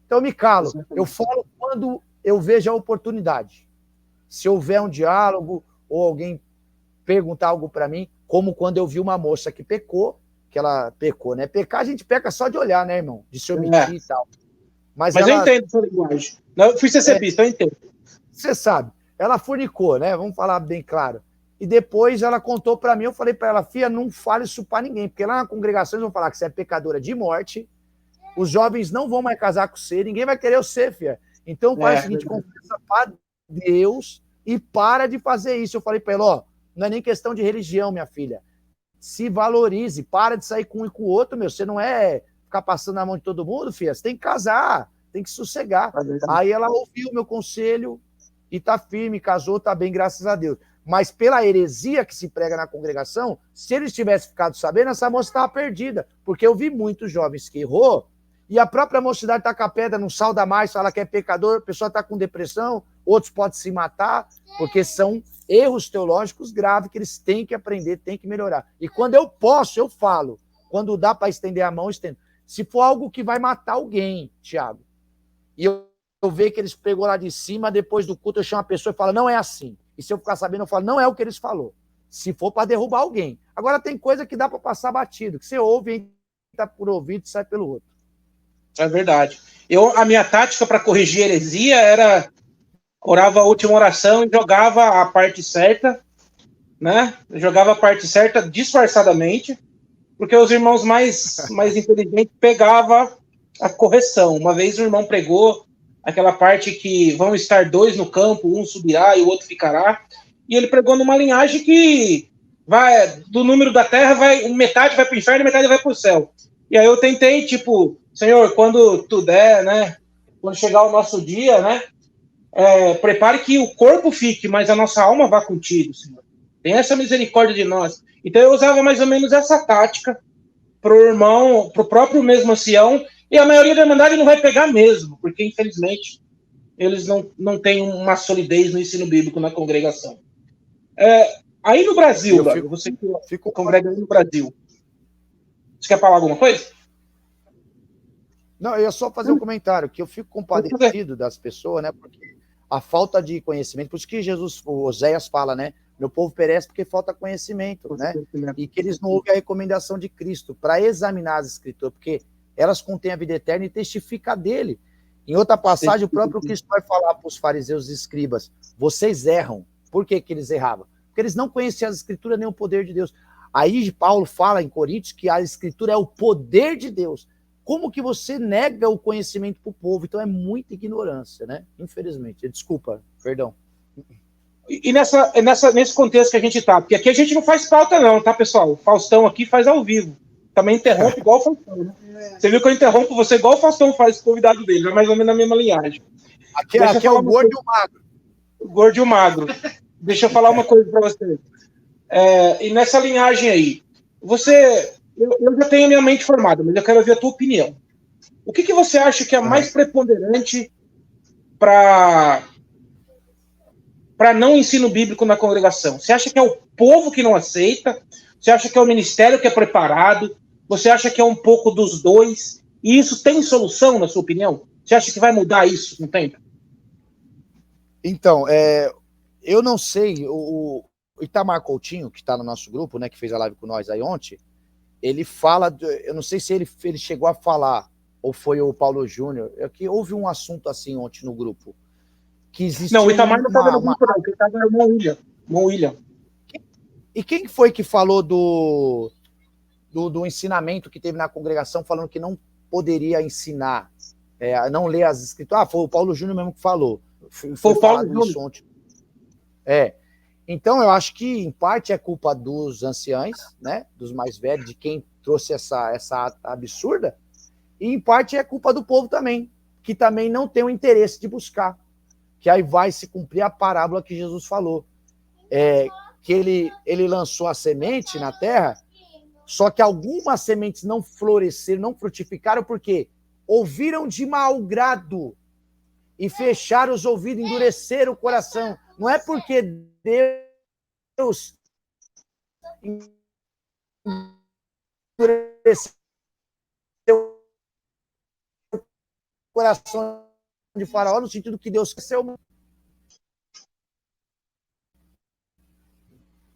Então eu me calo. Eu falo quando eu vejo a oportunidade. Se houver um diálogo ou alguém perguntar algo para mim, como quando eu vi uma moça que pecou, que ela pecou, né? Pecar a gente peca só de olhar, né, irmão? De se omitir e tal. Mas ela... eu entendo essa linguagem. Eu fui CCPista, eu entendo. Você sabe, ela fornicou, né? Vamos falar bem claro. E depois ela contou para mim, eu falei para ela, filha, não fale isso para ninguém, porque lá na congregação eles vão falar que você é pecadora de morte, os jovens não vão mais casar com você, ninguém vai querer você, filha. Então faz o seguinte, confessa para Deus e para de fazer isso. Eu falei para ela, ó, não é nem questão de religião, minha filha. Se valorize, para de sair com um e com o outro, meu. Você não é ficar passando na mão de todo mundo, filha. Você tem que casar, tem que sossegar. Aí ela ouviu o meu conselho e tá firme, casou, tá bem, graças a Deus. Mas pela heresia que se prega na congregação, se eles tivessem ficado sabendo, essa moça estava perdida. Porque eu vi muitos jovens que errou e a própria mocidade tá com a pedra, não salda mais, fala que é pecador, a pessoa tá com depressão, outros podem se matar, porque são erros teológicos graves que eles têm que aprender, têm que melhorar. E quando eu posso, eu falo. Quando dá para estender a mão, eu estendo. Se for algo que vai matar alguém, Thiago, e eu ver que eles pegou lá de cima, depois do culto eu chamo a pessoa e falo, não é assim. E se eu ficar sabendo, eu falo, não é o que eles falou. Se for para derrubar alguém. Agora tem coisa que dá para passar batido, que você ouve, entra por ouvido e sai pelo outro. É verdade. A minha tática para corrigir heresia era orava a última oração e jogava a parte certa, né? Eu jogava a parte certa disfarçadamente, porque os irmãos mais inteligentes pegavam a correção. Uma vez o irmão pregou aquela parte que vão estar dois no campo, um subirá e o outro ficará, e ele pregou numa linhagem que vai do número da terra, metade vai para o inferno e metade vai para o céu. E aí eu tentei, tipo, Senhor, quando tu der, né, quando chegar o nosso dia, né, prepare que o corpo fique, mas a nossa alma vá contigo, Senhor. Tem essa misericórdia de nós. Então eu usava mais ou menos essa tática pro irmão, pro próprio mesmo ancião, e a maioria da Irmandade não vai pegar mesmo, porque infelizmente eles não têm uma solidez no ensino bíblico na congregação. Aí no Brasil, você que congrega aí no Brasil, você quer falar alguma coisa? Não, eu ia só fazer um comentário, que eu fico compadecido das pessoas, né, porque a falta de conhecimento, por isso que Oséias fala, né, meu povo perece porque falta conhecimento, né, e que eles não ouvem a recomendação de Cristo para examinar as escrituras, porque elas contêm a vida eterna e testificam dele. Em outra passagem, o próprio Cristo vai falar para os fariseus e escribas, vocês erram. Por que eles erravam? Porque eles não conheciam as escrituras nem o poder de Deus. Aí Paulo fala em Coríntios que a escritura é o poder de Deus. Como que você nega o conhecimento para o povo? Então é muita ignorância, né? Infelizmente. Desculpa, perdão. E nesse contexto que a gente tá, porque aqui a gente não faz pauta não, tá, pessoal? O Faustão aqui faz ao vivo. Também interrompe igual o Faustão, né? Você viu que eu interrompo você igual o Faustão faz, o convidado dele, é mais ou menos na mesma linhagem. Aqui é o gordo e o magro. O gordo e o magro. Deixa eu falar uma coisa para você. E nessa linhagem aí, eu já tenho a minha mente formada, mas eu quero ouvir a tua opinião. O que você acha que é mais preponderante para não ensino bíblico na congregação? Você acha que é o povo que não aceita? Você acha que é o ministério que é preparado? Você acha que é um pouco dos dois? E isso tem solução, na sua opinião? Você acha que vai mudar isso com o tempo? Então, eu não sei, o Itamar Coutinho, que está no nosso grupo, né, que fez a live com nós aí ontem, ele fala, eu não sei se ele chegou a falar, ou foi o Paulo Júnior, que houve um assunto assim ontem no grupo, que existe. Não, o Itamar não estava no grupo, não, ele estava no irmão William. E quem foi que falou do ensinamento que teve na congregação, falando que não poderia ensinar, não ler as escrituras? Foi o Paulo Júnior mesmo que falou. Foi o Paulo Júnior. Ontem. Então, eu acho que, em parte, é culpa dos anciãos, né, dos mais velhos, de quem trouxe essa absurda, e, em parte, é culpa do povo também, que também não tem o interesse de buscar. que aí vai se cumprir a parábola que Jesus falou. Que ele lançou a semente na terra, só que algumas sementes não floresceram, não frutificaram, porque ouviram de mau grado e fecharam os ouvidos, endureceram o coração. Não é porque Deus endureceu o coração de Faraó, no sentido que Deus cresceu.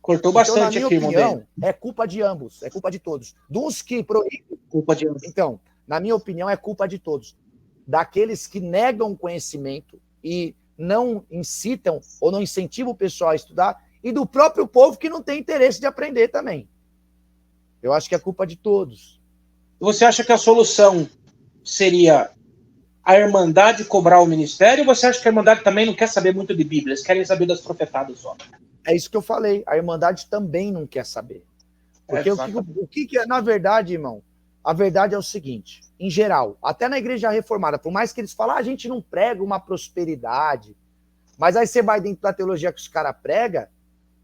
Cortou bastante então, na minha aqui, opinião, é culpa de ambos, é culpa de todos. Dos que proíbem. Culpa de ambos. Então, na minha opinião, é culpa de todos. Daqueles que negam conhecimento e não incitam ou não incentivam o pessoal a estudar, e do próprio povo que não tem interesse de aprender também. Eu acho que é culpa de todos. Você acha que a solução seria a Irmandade cobrar o ministério, ou você acha que a Irmandade também não quer saber muito de Bíblia, eles querem saber das profetadas só? É isso que eu falei, a Irmandade também não quer saber. Porque o que é, na verdade, irmão, a verdade é o seguinte, em geral, até na Igreja Reformada, por mais que eles falem, a gente não prega uma prosperidade, mas aí você vai dentro da teologia que os caras pregam,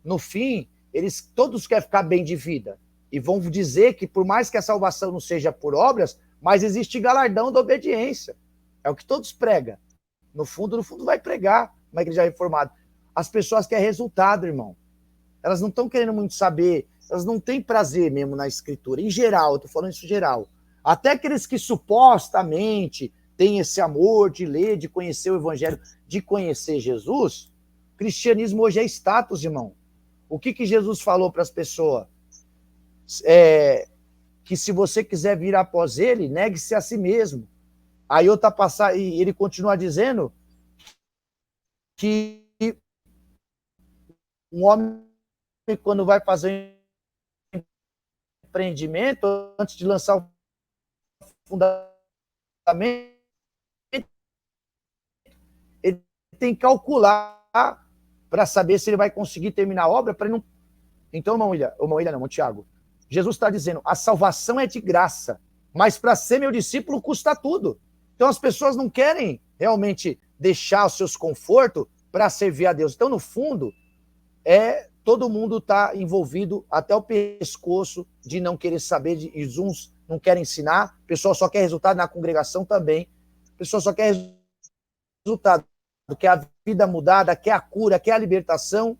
no fim, eles todos querem ficar bem de vida. E vão dizer que por mais que a salvação não seja por obras, mas existe galardão da obediência. É o que todos pregam. No fundo vai pregar uma Igreja Reformada. As pessoas querem resultado, irmão. Elas não estão querendo muito saber, elas não têm prazer mesmo na Escritura. Em geral, eu estou falando isso em geral. Até aqueles que supostamente têm esse amor de ler, de conhecer o Evangelho, de conhecer Jesus, o cristianismo hoje é status, irmão. O que Jesus falou para as pessoas? Que se você quiser vir após ele, negue-se a si mesmo. Aí outra passagem, e ele continua dizendo que um homem, quando vai fazer um empreendimento, antes de lançar o fundamento, ele tem que calcular para saber se ele vai conseguir terminar a obra, para não. Então, irmão Tiago, Jesus está dizendo, a salvação é de graça, mas para ser meu discípulo custa tudo. Então as pessoas não querem realmente deixar os seus confortos para servir a Deus. Então, no fundo, todo mundo está envolvido até o pescoço de não querer saber, e uns não querem ensinar, o pessoal só quer resultado na congregação também, o pessoal só quer resultado, quer a vida mudada, quer a cura, quer a libertação,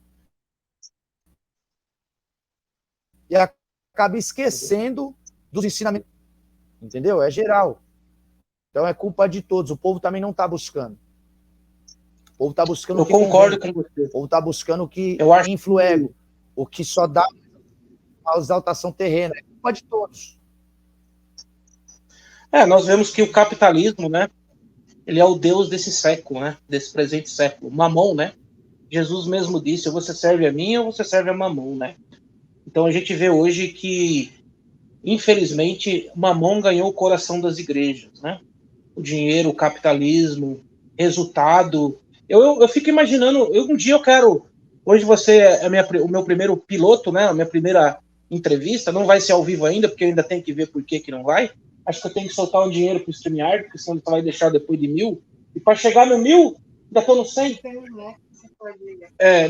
e acaba esquecendo dos ensinamentos. Entendeu? É geral. Então é culpa de todos. O povo também não está buscando. O povo está buscando o que concordo com você. O povo está buscando o que infla ego, o que só dá a exaltação terrena. É culpa de todos. Nós vemos que o capitalismo, né? Ele é o Deus desse século, né? Desse presente século. Mamon, né? Jesus mesmo disse, ou você serve a mim ou você serve a Mamon, né? Então a gente vê hoje que, infelizmente, Mamon ganhou o coração das igrejas, né? O dinheiro, o capitalismo, resultado. Eu fico imaginando, um dia eu quero. Hoje você é o meu primeiro piloto, né? A minha primeira entrevista. Não vai ser ao vivo ainda, porque eu ainda tenho que ver por que não vai. Acho que eu tenho que soltar um dinheiro para o StreamYard, porque senão ele vai deixar depois de 1000. E para chegar no 1000, ainda estou no 100.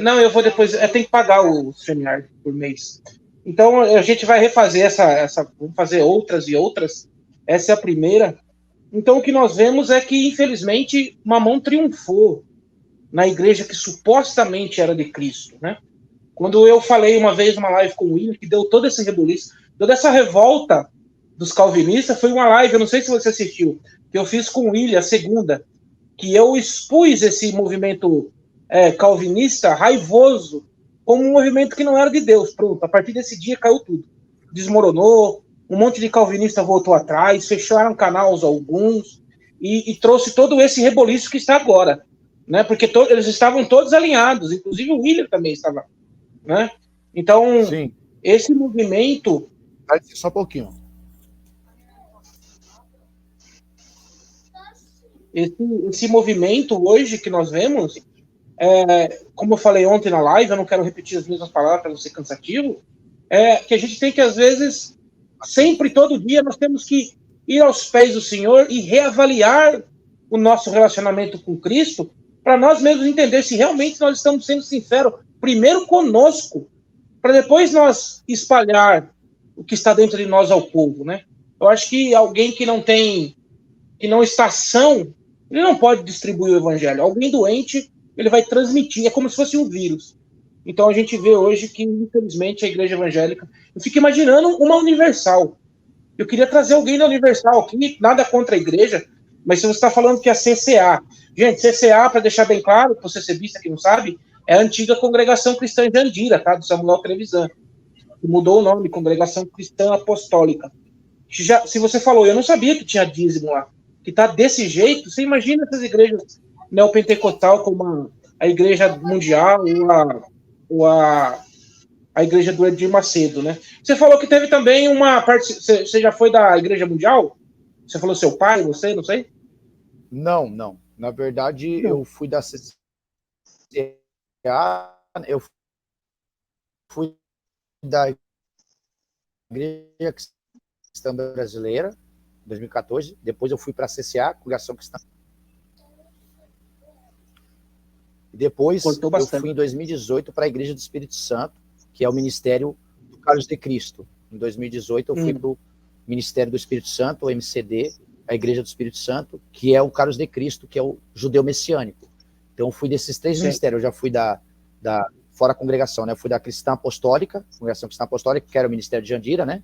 Não, eu vou depois. Tem que pagar o StreamYard por mês. Então a gente vai refazer essa. Vamos fazer outras e outras. Essa é a primeira. Então o que nós vemos é que, infelizmente, Mamon triunfou na igreja que supostamente era de Cristo, né? Quando eu falei uma vez numa live com o William, que deu todo esse rebuliço, toda essa revolta dos calvinistas, foi uma live, eu não sei se você assistiu, que eu fiz com o William, a segunda, que eu expus esse movimento calvinista raivoso como um movimento que não era de Deus. Pronto, a partir desse dia caiu tudo. Desmoronou, um monte de calvinista voltou atrás, fecharam canais alguns, e trouxe todo esse reboliço que está agora, né? Porque eles estavam todos alinhados, inclusive o William também estava, né? Então, sim, esse movimento... Só um pouquinho. Esse movimento hoje que nós vemos, como eu falei ontem na live, eu não quero repetir as mesmas palavras para não ser cansativo, que a gente tem que, às vezes, sempre, todo dia, nós temos que ir aos pés do Senhor e reavaliar o nosso relacionamento com Cristo, para nós mesmos entender se realmente nós estamos sendo sinceros, primeiro conosco, para depois nós espalhar o que está dentro de nós ao povo, né? Eu acho que alguém que não está são, ele não pode distribuir o evangelho. Alguém doente, ele vai transmitir, é como se fosse um vírus. Então a gente vê hoje que, infelizmente, a igreja evangélica, eu fico imaginando uma universal. Eu queria trazer alguém da universal aqui, nada contra a igreja, mas se você está falando que a CCA, gente, CCA, para deixar bem claro, para o CCBista que não sabe, é a antiga Congregação Cristã de Andira, tá? Do Samuel Trevisan, que mudou o nome, Congregação Cristã Apostólica. Já, se você falou, eu não sabia que tinha dízimo lá, que tá desse jeito, você imagina essas igrejas neopentecostal como a Igreja Mundial ou a Igreja do Edir Macedo, né? Você falou que teve também uma parte, você já foi da Igreja Mundial? Você falou seu pai, você, não sei? Não, não. Na verdade, Não. eu fui da CCA, eu fui da Igreja Cristã Brasileira, em 2014. Depois eu fui para a CCA, Congregação Cristã. E depois eu fui em 2018 para a Igreja do Espírito Santo, que é o Ministério do Carlos de Cristo. Em 2018 eu fui para o Ministério do Espírito Santo, o MCD, a Igreja do Espírito Santo, que é o Carlos de Cristo, que é o judeu messiânico. Então eu fui desses três ministérios. Eu já fui fora a congregação, né? Eu fui da Cristã Apostólica, Congregação Cristã Apostólica, que era o Ministério de Jandira, né?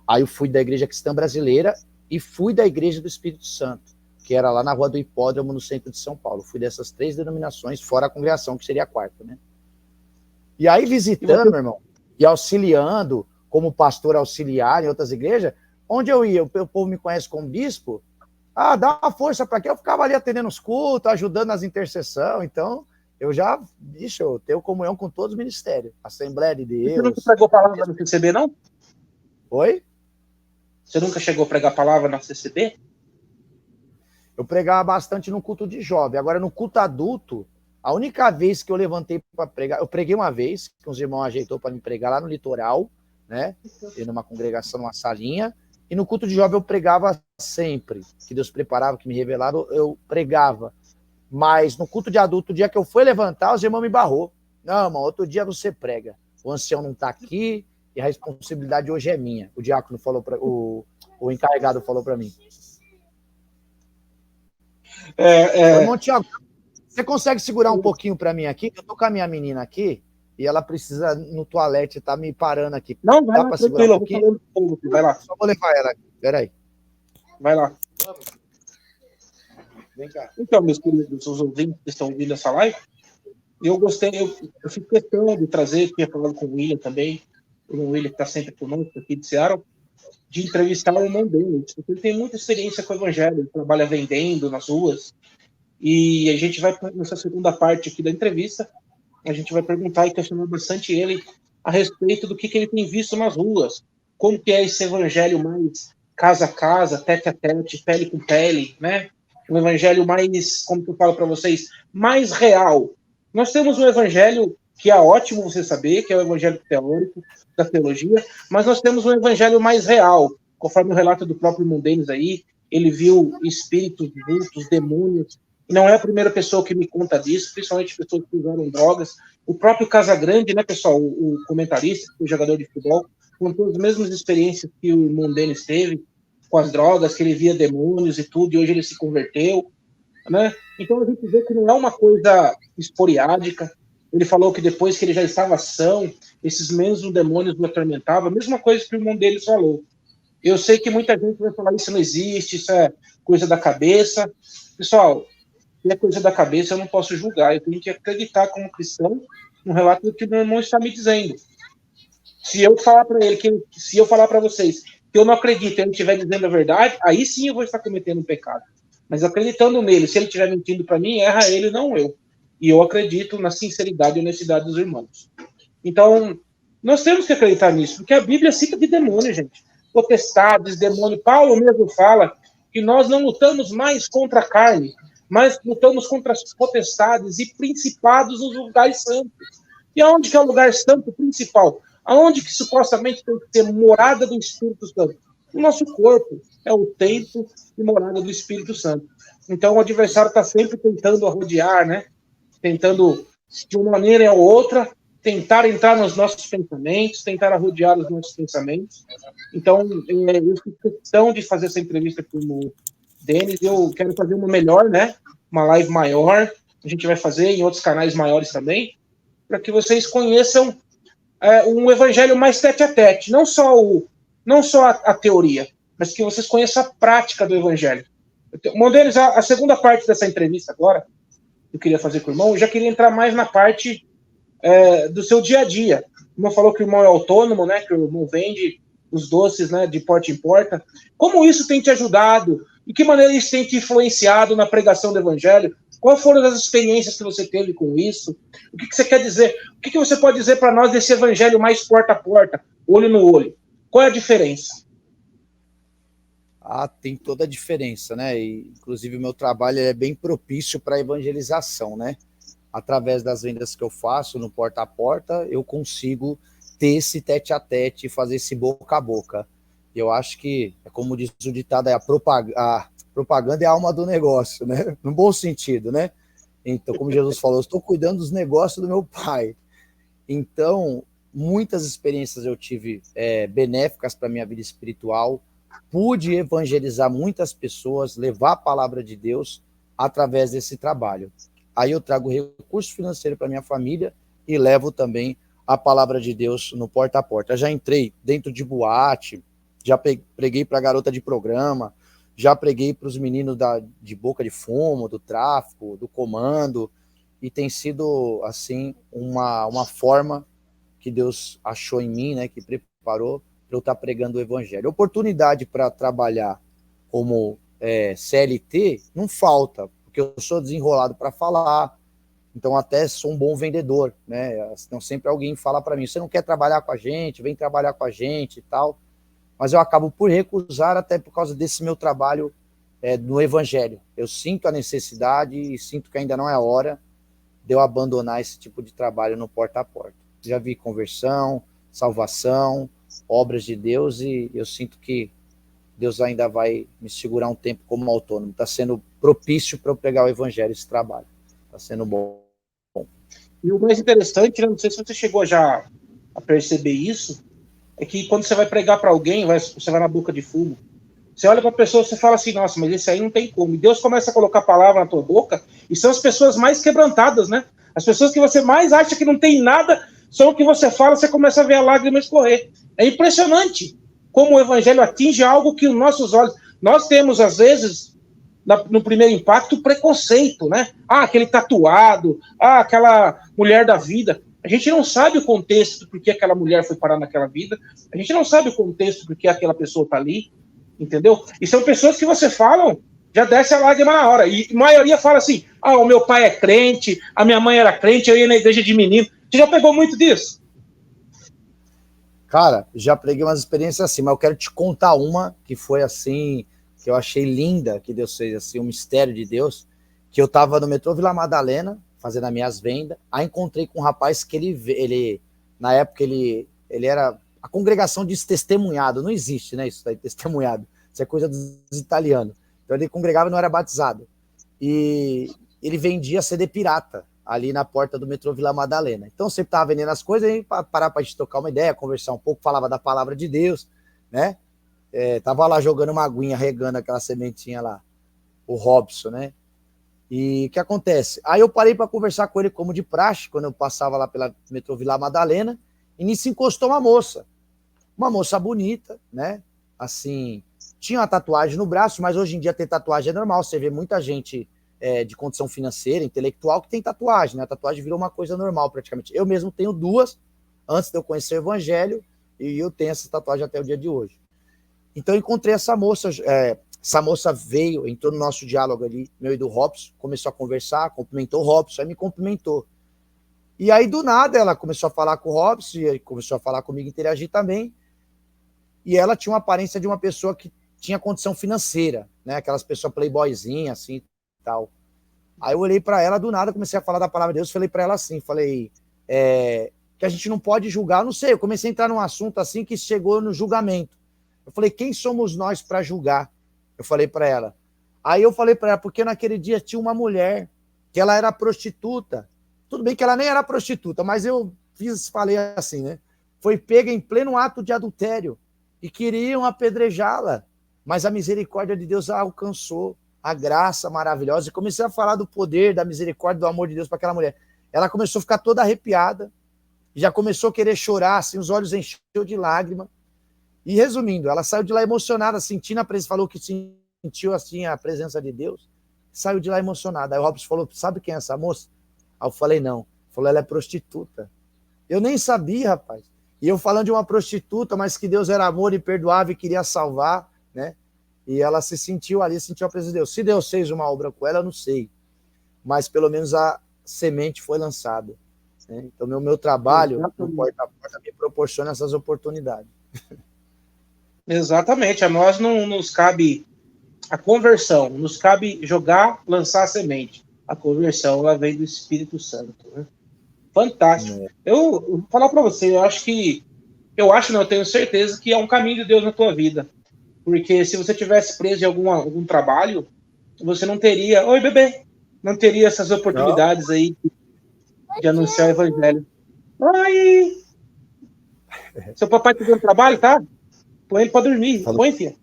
Aí eu fui da Igreja Cristã Brasileira e fui da Igreja do Espírito Santo, que era lá na Rua do Hipódromo, no centro de São Paulo. Fui dessas três denominações, fora a congregação, que seria a quarta, né? E aí, visitando, meu irmão, e auxiliando, como pastor auxiliar em outras igrejas, onde eu ia, o povo me conhece como bispo, dá uma força para quê? Eu ficava ali atendendo os cultos, ajudando nas intercessões, então eu já, eu tenho comunhão com todos os ministérios, Assembleia de Deus. Você nunca pregou palavra no CCB, não? Oi? Você nunca chegou a pregar palavra na CCB? Eu pregava bastante no culto de jovem. Agora, no culto adulto, a única vez que eu levantei para pregar, eu preguei uma vez, que uns irmãos ajeitou para me pregar lá no litoral, né? E numa congregação, numa salinha. E no culto de jovem eu pregava sempre. Que Deus preparava, que me revelava, eu pregava. Mas no culto de adulto, o dia que eu fui levantar, os irmãos me barrou. Não, irmão, outro dia você prega. O ancião não está aqui e a responsabilidade hoje é minha. O diácono falou para o encarregado falou para mim. Irmão Tiago, você consegue segurar um pouquinho para mim aqui? Eu tô com a minha menina aqui e ela precisa no toalete, tá me parando aqui. Não, vai Dá lá, para segurar um pouquinho? Vai lá. Só vou levar ela aqui. Peraí. Vai lá. Vem cá. Então, meus queridos, os ouvintes que estão ouvindo essa live, eu fiz questão de trazer, tinha falado com o William também, o William que está sempre conosco aqui de Seattle, de entrevistar o irmão dele, porque ele tem muita experiência com o evangelho, ele trabalha vendendo nas ruas, e a gente vai, nessa segunda parte aqui da entrevista, a gente vai perguntar e questionar bastante ele a respeito do que ele tem visto nas ruas, como que é esse evangelho mais casa a casa, tete a tete, pele com pele, né? Um evangelho mais, como que eu falo para vocês, mais real. Nós temos um evangelho que é ótimo você saber, que é o evangelho teórico, da teologia, mas nós temos um evangelho mais real, conforme o relato do próprio irmão Denis aí, ele viu espíritos, vultos, demônios, e não é a primeira pessoa que me conta disso, principalmente pessoas que usaram drogas. O próprio Casagrande, né, pessoal, o comentarista, o jogador de futebol, contou as mesmas experiências que o irmão Denis teve com as drogas, que ele via demônios e tudo, e hoje ele se converteu, né? Então a gente vê que não é uma coisa esporádica. Ele falou que depois que ele já estava são, esses mesmos demônios o atormentavam, a mesma coisa que o irmão deles falou. Eu sei que muita gente vai falar isso não existe, isso é coisa da cabeça. Pessoal, se é coisa da cabeça, eu não posso julgar. Eu tenho que acreditar como cristão no relato do que o meu irmão está me dizendo. Se eu falar para ele, se eu falar para vocês que eu não acredito e ele estiver dizendo a verdade, aí sim eu vou estar cometendo um pecado. Mas acreditando nele, se ele estiver mentindo para mim, erra ele, não eu. E eu acredito na sinceridade e honestidade dos irmãos. Então, nós temos que acreditar nisso, porque a Bíblia cita de demônio, gente. Potestades, demônio. Paulo mesmo fala que nós não lutamos mais contra a carne, mas lutamos contra as potestades e principados nos lugares santos. E aonde que é o lugar santo principal? Aonde que supostamente tem que ter morada do Espírito Santo? O nosso corpo é o templo e morada do Espírito Santo. Então o adversário está sempre tentando arrodear, né? Tentando, de uma maneira ou outra, tentar entrar nos nossos pensamentos, tentar arrodear os nossos pensamentos. Então, eu fiz questão de fazer essa entrevista com o Denis. Eu quero fazer uma melhor, né? Uma live maior. A gente vai fazer em outros canais maiores também, para que vocês conheçam um evangelho mais tete a tete, não só a teoria, mas que vocês conheçam a prática do evangelho. Denis, a segunda parte dessa entrevista agora, que eu queria fazer com o irmão, eu já queria entrar mais na parte do seu dia a dia. O irmão falou que o irmão é autônomo, né? Que o irmão vende os doces, né? De porta em porta. Como isso tem te ajudado? De que maneira isso tem te influenciado na pregação do evangelho? Quais foram as experiências que você teve com isso? O que você quer dizer? O que você pode dizer para nós desse evangelho mais porta a porta, olho no olho? Qual é a diferença? Tem toda a diferença, né? E, inclusive, o meu trabalho é bem propício para a evangelização, né? Através das vendas que eu faço no porta a porta, eu consigo ter esse tete a tete, fazer esse boca a boca. Eu acho que, como diz o ditado, a propaganda é a alma do negócio, né? No bom sentido, né? Então, como Jesus falou, eu estou cuidando dos negócios do meu pai. Então, muitas experiências eu tive benéficas para a minha vida espiritual. Pude evangelizar muitas pessoas, levar a palavra de Deus através desse trabalho. Aí eu trago recurso financeiro para minha família e levo também a palavra de Deus no porta a porta. Já entrei dentro de boate, já preguei para garota de programa, já preguei para os meninos de boca de fumo, do tráfico, do comando, e tem sido, assim, uma forma que Deus achou em mim, né, que preparou para eu estar pregando o evangelho. Oportunidade para trabalhar como CLT não falta, porque eu sou desenrolado para falar, então até sou um bom vendedor, né? Então sempre alguém fala para mim, você não quer trabalhar com a gente, vem trabalhar com a gente e tal, mas eu acabo por recusar até por causa desse meu trabalho no evangelho. Eu sinto a necessidade e sinto que ainda não é a hora de eu abandonar esse tipo de trabalho no porta a porta. Já vi conversão, salvação, obras de Deus, e eu sinto que Deus ainda vai me segurar um tempo como autônomo. Está sendo propício para eu pregar o evangelho, esse trabalho. Está sendo bom. E o mais interessante, não sei se você chegou já a perceber isso, é que quando você vai pregar para alguém, você vai na boca de fumo, você olha para a pessoa e você fala assim, nossa, mas esse aí não tem como. E Deus começa a colocar a palavra na tua boca, e são as pessoas mais quebrantadas, né? As pessoas que você mais acha que não tem nada, só o que você fala, você começa a ver a lágrima escorrer. É impressionante como o evangelho atinge algo que os nossos olhos... Nós temos, às vezes, no primeiro impacto, preconceito, né? Aquele tatuado, aquela mulher da vida. A gente não sabe o contexto por que aquela mulher foi parar naquela vida. A gente não sabe o contexto por que aquela pessoa está ali, entendeu? E são pessoas que você fala, já desce a lágrima na hora. E a maioria fala assim, o meu pai é crente, a minha mãe era crente, eu ia na igreja de menino. Você já pegou muito disso? Cara, já preguei umas experiências assim, mas eu quero te contar uma que foi assim, que eu achei linda, que Deus fez assim, um mistério de Deus, que eu tava no metrô Vila Madalena, fazendo as minhas vendas, aí encontrei com um rapaz que ele na época, ele era, a congregação diz testemunhado, não existe, né, isso daí, testemunhado, isso é coisa dos italianos, então ele congregava e não era batizado, e ele vendia CD pirata, ali na porta do metrô Vila Madalena. Então, sempre estava vendendo as coisas, aí parar para a gente trocar uma ideia, conversar um pouco, falava da palavra de Deus, né? Tava lá jogando uma aguinha, regando aquela sementinha lá, o Robson, né? E o que acontece? Aí eu parei para conversar com ele como de praxe, quando eu passava lá pela metrô Vila Madalena, e nisso encostou uma moça bonita, né? Assim, tinha uma tatuagem no braço, mas hoje em dia ter tatuagem é normal, você vê muita gente de condição financeira, intelectual, que tem tatuagem, né? A tatuagem virou uma coisa normal praticamente. Eu mesmo tenho 2, antes de eu conhecer o evangelho, e eu tenho essa tatuagem até o dia de hoje. Então eu encontrei essa moça veio, entrou no nosso diálogo ali, meu e do Robson, começou a conversar, cumprimentou o Robson, aí me cumprimentou. E aí do nada ela começou a falar com o Robson, e começou a falar comigo, interagir também, e ela tinha uma aparência de uma pessoa que tinha condição financeira, né? Aquelas pessoas playboyzinhas, assim, tal. Aí eu olhei para ela, do nada, comecei a falar da palavra de Deus, falei para ela assim, que a gente não pode julgar, não sei, eu comecei a entrar num assunto assim que chegou no julgamento. Eu falei, quem somos nós para julgar? Eu falei para ela, Aí eu falei para ela, porque naquele dia tinha uma mulher que ela era prostituta. Tudo bem que ela nem era prostituta, mas eu falei assim, né? Foi pega em pleno ato de adultério e queriam apedrejá-la, mas a misericórdia de Deus a alcançou, a graça maravilhosa. E comecei a falar do poder, da misericórdia, do amor de Deus para aquela mulher. Ela começou a ficar toda arrepiada, já começou a querer chorar, assim, os olhos encheu de lágrima. E resumindo, ela saiu de lá emocionada, sentindo a presença, falou que sentiu assim a presença de Deus, saiu de lá emocionada. Aí o Robson falou, sabe quem é essa moça? Aí eu falei, não. Falou, ela é prostituta. Eu nem sabia, rapaz. E eu falando de uma prostituta, mas que Deus era amor e perdoava e queria salvar, né? E ela se sentiu ali, sentiu a presença de Deus. Se Deus fez uma obra com ela, eu não sei. Mas pelo menos a semente foi lançada. Né? Então, meu trabalho no Porta a Porta me proporciona essas oportunidades. Exatamente. A nós não nos cabe a conversão, nos cabe jogar, lançar a semente. A conversão, ela vem do Espírito Santo. Né? Fantástico. Eu vou falar para você, eu tenho certeza que é um caminho de Deus na tua vida. Porque se você tivesse preso em algum trabalho, você não teria, oi bebê, não teria essas oportunidades aí de anunciar o evangelho. Oi! Seu papai tá dando trabalho, tá? Põe ele pra dormir. Põe, filha.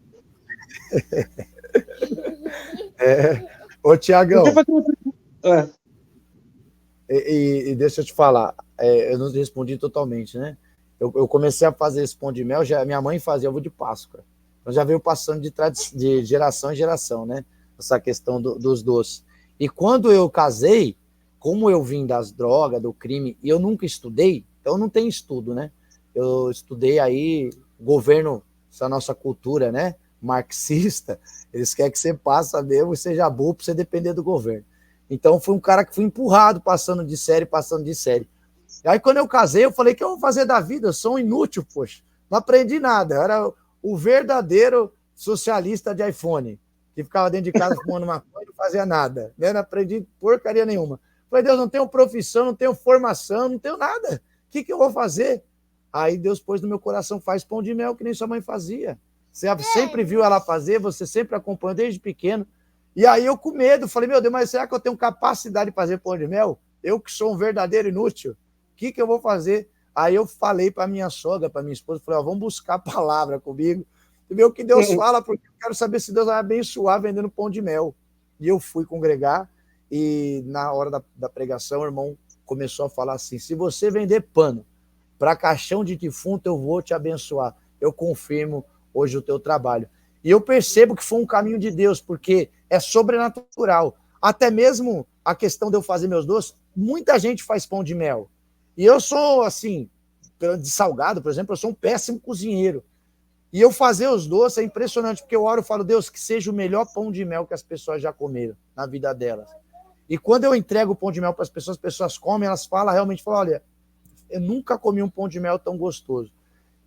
Ô, Tiagão, uma... e deixa eu te falar, eu não respondi totalmente, né? Eu comecei a fazer esse pão de mel, minha mãe fazia ovo de Páscoa. Então já veio passando de geração em geração, né? Essa questão dos doces. E quando eu casei, como eu vim das drogas, do crime, e eu nunca estudei, então eu não tenho estudo, né? Eu estudei aí, governo, essa nossa cultura, né? Marxista, eles querem que você passe mesmo e seja burro para você depender do governo. Então, fui um cara que fui empurrado, passando de série. E aí, quando eu casei, eu falei, o que eu vou fazer da vida? Eu sou um inútil, poxa. Não aprendi nada. Eu era o verdadeiro socialista de iPhone, que ficava dentro de casa fumando maconha e não fazia nada. Eu não aprendi porcaria nenhuma. Falei, Deus, não tenho profissão, não tenho formação, não tenho nada. O que eu vou fazer? Aí Deus pôs no meu coração, faz pão de mel, que nem sua mãe fazia. Você sempre viu ela fazer, você sempre acompanhou desde pequeno. E aí eu com medo, falei, meu Deus, mas será que eu tenho capacidade de fazer pão de mel? Eu que sou um verdadeiro inútil, o que eu vou fazer? Aí eu falei para minha sogra, para minha esposa, falei, vamos buscar a palavra comigo, e ver o que Deus fala, porque eu quero saber se Deus vai abençoar vendendo pão de mel. E eu fui congregar, e na hora da pregação, o irmão começou a falar assim, se você vender pano para caixão de defunto, eu vou te abençoar. Eu confirmo hoje o teu trabalho. E eu percebo que foi um caminho de Deus, porque é sobrenatural. Até mesmo a questão de eu fazer meus doces, muita gente faz pão de mel. E eu sou, assim, de salgado, por exemplo, eu sou um péssimo cozinheiro. E eu fazer os doces é impressionante, porque eu oro e falo, Deus, que seja o melhor pão de mel que as pessoas já comeram na vida delas. E quando eu entrego o pão de mel para as pessoas comem, elas realmente falam, olha, eu nunca comi um pão de mel tão gostoso.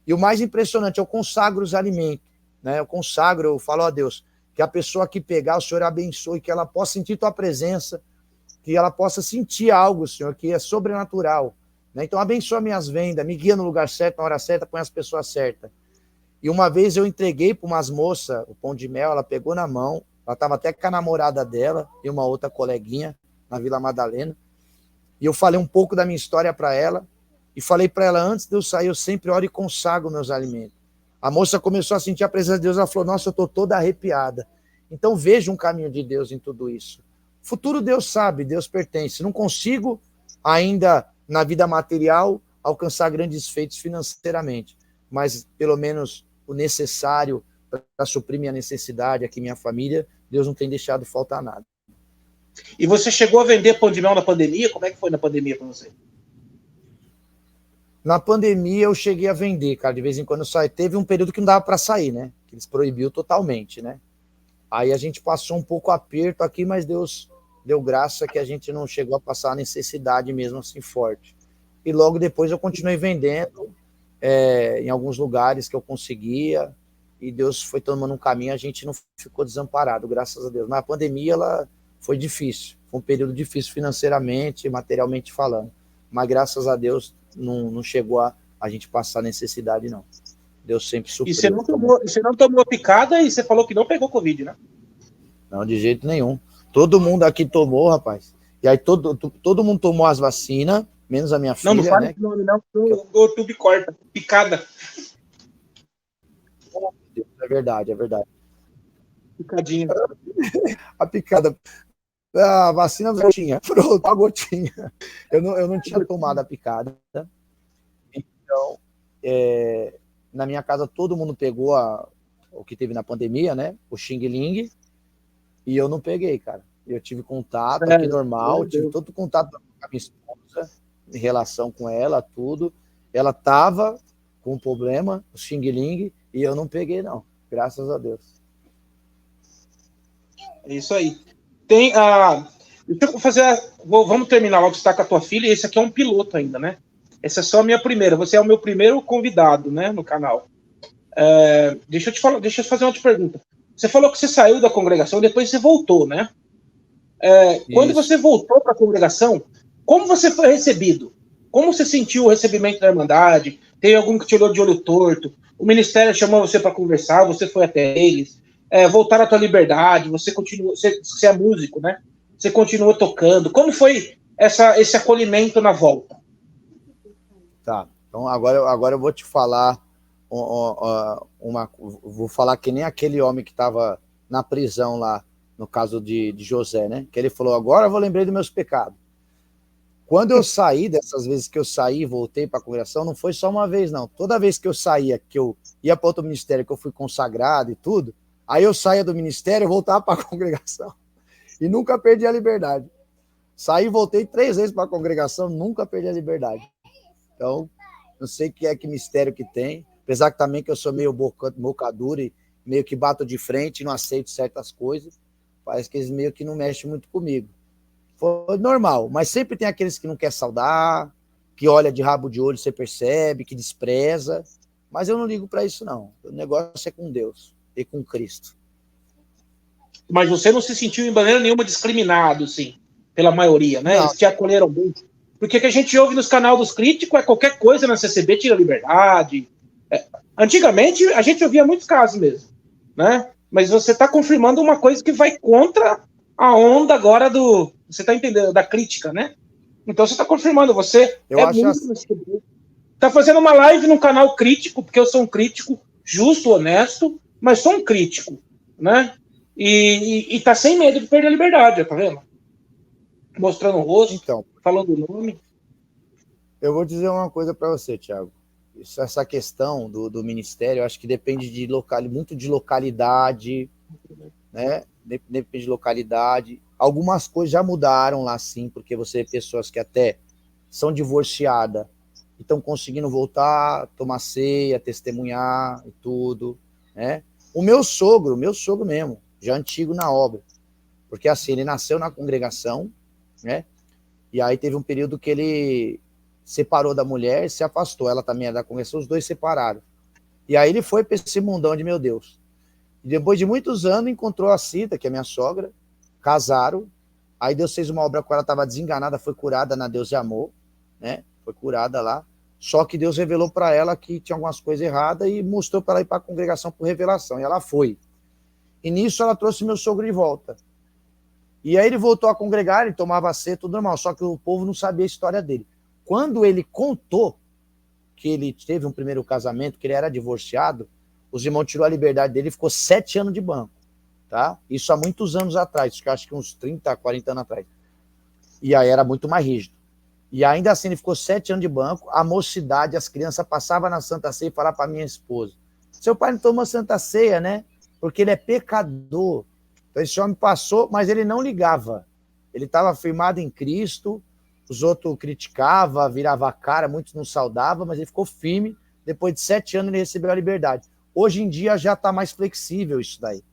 E o mais impressionante, eu consagro os alimentos. Né? Eu falo a Deus, que a pessoa que pegar, o Senhor abençoe, que ela possa sentir tua presença, que ela possa sentir algo, Senhor, que é sobrenatural. Né? Então, abençoa minhas vendas, me guia no lugar certo, na hora certa, põe as pessoas certas. E uma vez eu entreguei para umas moças o pão de mel, ela pegou na mão, ela estava até com a namorada dela e uma outra coleguinha na Vila Madalena, e eu falei um pouco da minha história para ela, e falei para ela, antes de eu sair, eu sempre oro e consagro meus alimentos. A moça começou a sentir a presença de Deus, ela falou, nossa, eu estou toda arrepiada. Então veja um caminho de Deus em tudo isso. Futuro Deus sabe, Deus pertence. Não consigo ainda, na vida material, alcançar grandes feitos financeiramente, mas pelo menos o necessário para suprir minha necessidade, aqui minha família, Deus não tem deixado faltar nada. E você chegou a vender pão de mel na pandemia? Como é que foi na pandemia para você? Na pandemia eu cheguei a vender, cara, de vez em quando eu saí. Teve um período que não dava para sair, né? Que eles proibiu totalmente, né? Aí a gente passou um pouco aperto aqui, mas Deus deu graça que a gente não chegou a passar a necessidade mesmo assim forte. E logo depois eu continuei vendendo em alguns lugares que eu conseguia, e Deus foi tomando um caminho, a gente não ficou desamparado, graças a Deus. Na pandemia ela foi difícil, foi um período difícil financeiramente, materialmente falando, mas graças a Deus não chegou a gente passar necessidade, não. Deus sempre supriu. E você não tomou picada e você falou que não pegou Covid, né? Não, de jeito nenhum. Todo mundo aqui tomou, rapaz. E aí todo mundo tomou as vacinas, menos a minha Não, não filha, fala né? esse nome, não, porque o YouTube corta. Picada. É verdade, é verdade. Picadinha. A picada, a vacina gotinha, pronto, a gotinha. Eu não tinha tomado a picada. Então, na minha casa todo mundo pegou o que teve na pandemia, né? O Xing Ling, e eu não peguei, cara. Eu tive contato aqui Sério, normal, meu tive Deus. todo contato com a minha esposa, em relação com ela, tudo. Ela tava com um problema, o Xing Ling, e eu não peguei, não. Graças a Deus. É isso aí. Tem a. Deixa eu fazer. Vamos terminar logo, você está com a tua filha, e esse aqui é um piloto ainda, né? Essa é só a minha primeira. Você é o meu primeiro convidado, né, no canal. Deixa eu te falar, deixa eu fazer uma outra pergunta. Você falou que você saiu da congregação, depois você voltou, né? Quando Isso. você voltou para a congregação, como você foi recebido? Como você sentiu o recebimento da Irmandade? Tem algum que te olhou de olho torto? O ministério chamou você para conversar, você foi até eles? Voltaram à tua liberdade? Você continua, você é músico, né? Você continuou tocando? Como foi esse acolhimento na volta? Tá. Então agora eu vou te falar vou falar que nem aquele homem que estava na prisão lá, no caso de José, né? Que ele falou, agora eu vou lembrar dos meus pecados. Quando eu saí, dessas vezes que eu saí e voltei para a congregação, não foi só uma vez, não. Toda vez que eu saía, que eu ia para outro ministério, que eu fui consagrado e tudo, aí eu saía do ministério e voltava para a congregação. E nunca perdi a liberdade. Saí e voltei 3 vezes para a congregação, nunca perdi a liberdade. Então, não sei que mistério que tem, apesar que também que eu sou meio boca dura e meio que bato de frente e não aceito certas coisas, parece que eles meio que não mexem muito comigo. Foi normal, mas sempre tem aqueles que não quer saudar, que olha de rabo de olho, você percebe, que despreza, mas eu não ligo para isso não. O negócio é com Deus e com Cristo. Mas você não se sentiu em maneira nenhuma discriminado, sim, pela maioria, né? Não, Eles te acolheram bem. Porque o que a gente ouve nos canais dos críticos é qualquer coisa na CCB tira liberdade. Antigamente, a gente ouvia muitos casos mesmo, né? Mas você está confirmando uma coisa que vai contra a onda agora do... Você está entendendo? Da crítica, né? Então você está confirmando, você eu acho muito assim. no CCB. Está fazendo uma live num canal crítico, porque eu sou um crítico justo, honesto, mas sou um crítico, né? E tá sem medo de perder a liberdade, tá vendo? Mostrando o rosto, Então, falando o nome. eu vou dizer uma coisa para você, Thiago. Essa questão do ministério, eu acho que depende muito de localidade, né? Depende de localidade. Algumas coisas já mudaram lá, sim, porque você vê pessoas que até são divorciadas e estão conseguindo voltar, tomar ceia, testemunhar e tudo, né? O meu sogro mesmo, já antigo na obra, porque assim, ele nasceu na congregação, né? E aí teve um período que ele separou da mulher, se afastou, ela também é da congregação, os dois separaram. E aí ele foi para esse mundão de meu Deus. E depois de muitos anos encontrou a Cida, que é minha sogra, casaram, aí Deus fez uma obra com ela, estava desenganada, foi curada na Deus de Amor, né? Foi curada lá. Só que Deus revelou para ela que tinha algumas coisas erradas e mostrou para ela ir para a congregação por revelação. E ela foi. E nisso ela trouxe meu sogro de volta. E aí ele voltou a congregar, ele tomava ceia, tudo normal, só que o povo não sabia a história dele. Quando ele contou que ele teve um primeiro casamento, que ele era divorciado, os irmãos tirou a liberdade dele e ficou 7 anos de banco, tá? Isso há muitos anos atrás, acho que uns 30, 40 anos atrás. E aí era muito mais rígido. E ainda assim ele ficou 7 anos de banco, a mocidade, as crianças passavam na Santa Ceia e falavam para minha esposa, seu pai não tomou Santa Ceia, né? Porque ele é pecador. Então esse homem passou, mas ele não ligava. Ele estava firmado em Cristo, os outros criticavam, virava a cara, muitos não saudavam, mas ele ficou firme. Depois de 7 anos ele recebeu a liberdade. Hoje em dia já está mais flexível isso daí.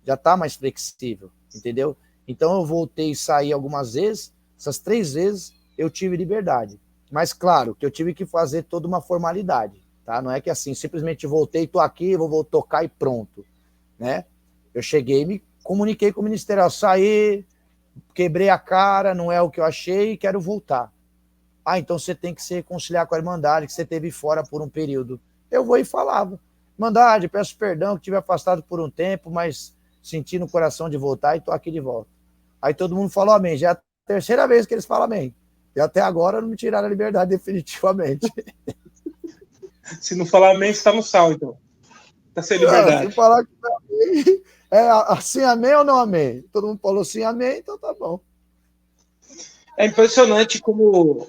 Já está mais flexível, entendeu? Então eu voltei e saí algumas vezes, essas 3 vezes eu tive liberdade. Mas claro que eu tive que fazer toda uma formalidade, tá? Não é que assim, simplesmente voltei, estou aqui, vou tocar e pronto, né? Eu cheguei e me comuniquei com o ministério, saí, quebrei a cara, não é o que eu achei e quero voltar. Ah, então você tem que se reconciliar com a Irmandade, que você esteve fora por um período. Eu vou e falava, Irmandade, peço perdão que estive afastado por um tempo, mas senti no coração de voltar e estou aqui de volta. Aí todo mundo falou amém. Já é a terceira vez que eles falam amém. E até agora não me tiraram a liberdade definitivamente. Se não falar amém, você está no sal, então. Está sem liberdade. Se falar que não amém, assim amém ou não amém? Todo mundo falou sim amém, então tá bom. É impressionante como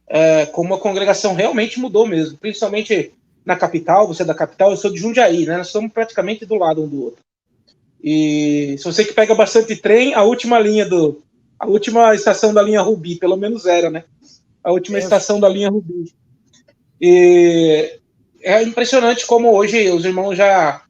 a congregação realmente mudou mesmo, principalmente na capital. Você é da capital, eu sou de Jundiaí, né? Nós estamos praticamente do lado um do outro. E se você que pega bastante trem, a última estação da linha Rubi, pelo menos era, né? A última estação da linha Rubi. E é impressionante como hoje os irmãos já,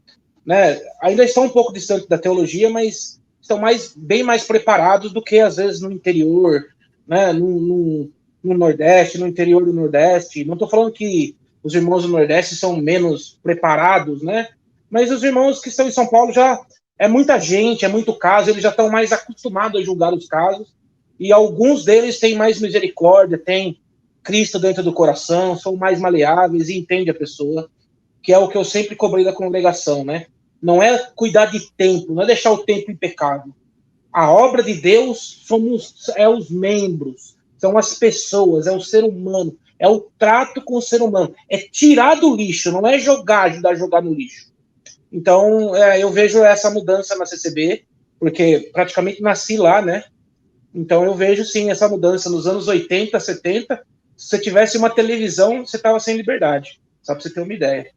né, ainda estão um pouco distantes da teologia, mas estão bem mais preparados do que às vezes no interior, né, no Nordeste, no interior do Nordeste. Não estou falando que os irmãos do Nordeste são menos preparados, né? Mas os irmãos que estão em São Paulo já é muita gente, é muito caso, eles já estão mais acostumados a julgar os casos, e alguns deles têm mais misericórdia, têm Cristo dentro do coração, são mais maleáveis e entendem a pessoa, que é o que eu sempre cobrei da congregação, né? Não é cuidar de templo, não é deixar o templo impecável. A obra de Deus é os membros, são as pessoas, é o ser humano, é o trato com o ser humano, é tirar do lixo, não é ajudar a jogar no lixo. Então, eu vejo essa mudança na CCB, porque praticamente nasci lá, né? Então, eu vejo, sim, essa mudança nos anos 80, 70. Se você tivesse uma televisão, você estava sem liberdade, só para você ter uma ideia.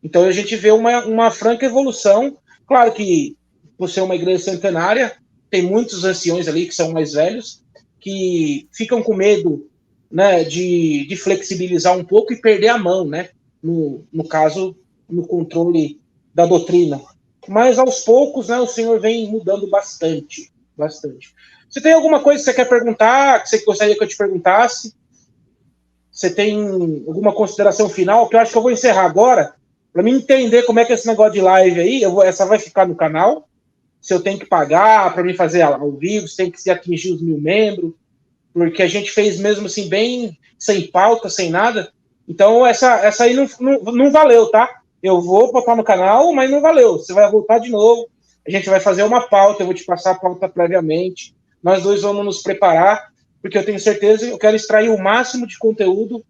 Então, a gente vê uma franca evolução. Claro que, por ser uma igreja centenária, tem muitos anciões ali que são mais velhos, que ficam com medo, né, de flexibilizar um pouco e perder a mão, né? No caso, no controle da doutrina. Mas aos poucos, né, o Senhor vem mudando bastante, bastante. Você tem alguma coisa que você quer perguntar, que você gostaria que eu te perguntasse? Você tem alguma consideração final? Que eu acho que eu vou encerrar agora, para mim entender como é que é esse negócio de live aí. Essa vai ficar no canal, se eu tenho que pagar para mim fazer ao vivo, se tem que se atingir os 1.000 membros, porque a gente fez mesmo assim, bem sem pauta, sem nada. Então, essa aí não valeu, tá? Eu vou botar no canal, mas não valeu. Você vai voltar de novo. A gente vai fazer uma pauta, eu vou te passar a pauta previamente. Nós dois vamos nos preparar, porque eu tenho certeza, eu quero extrair o máximo de conteúdo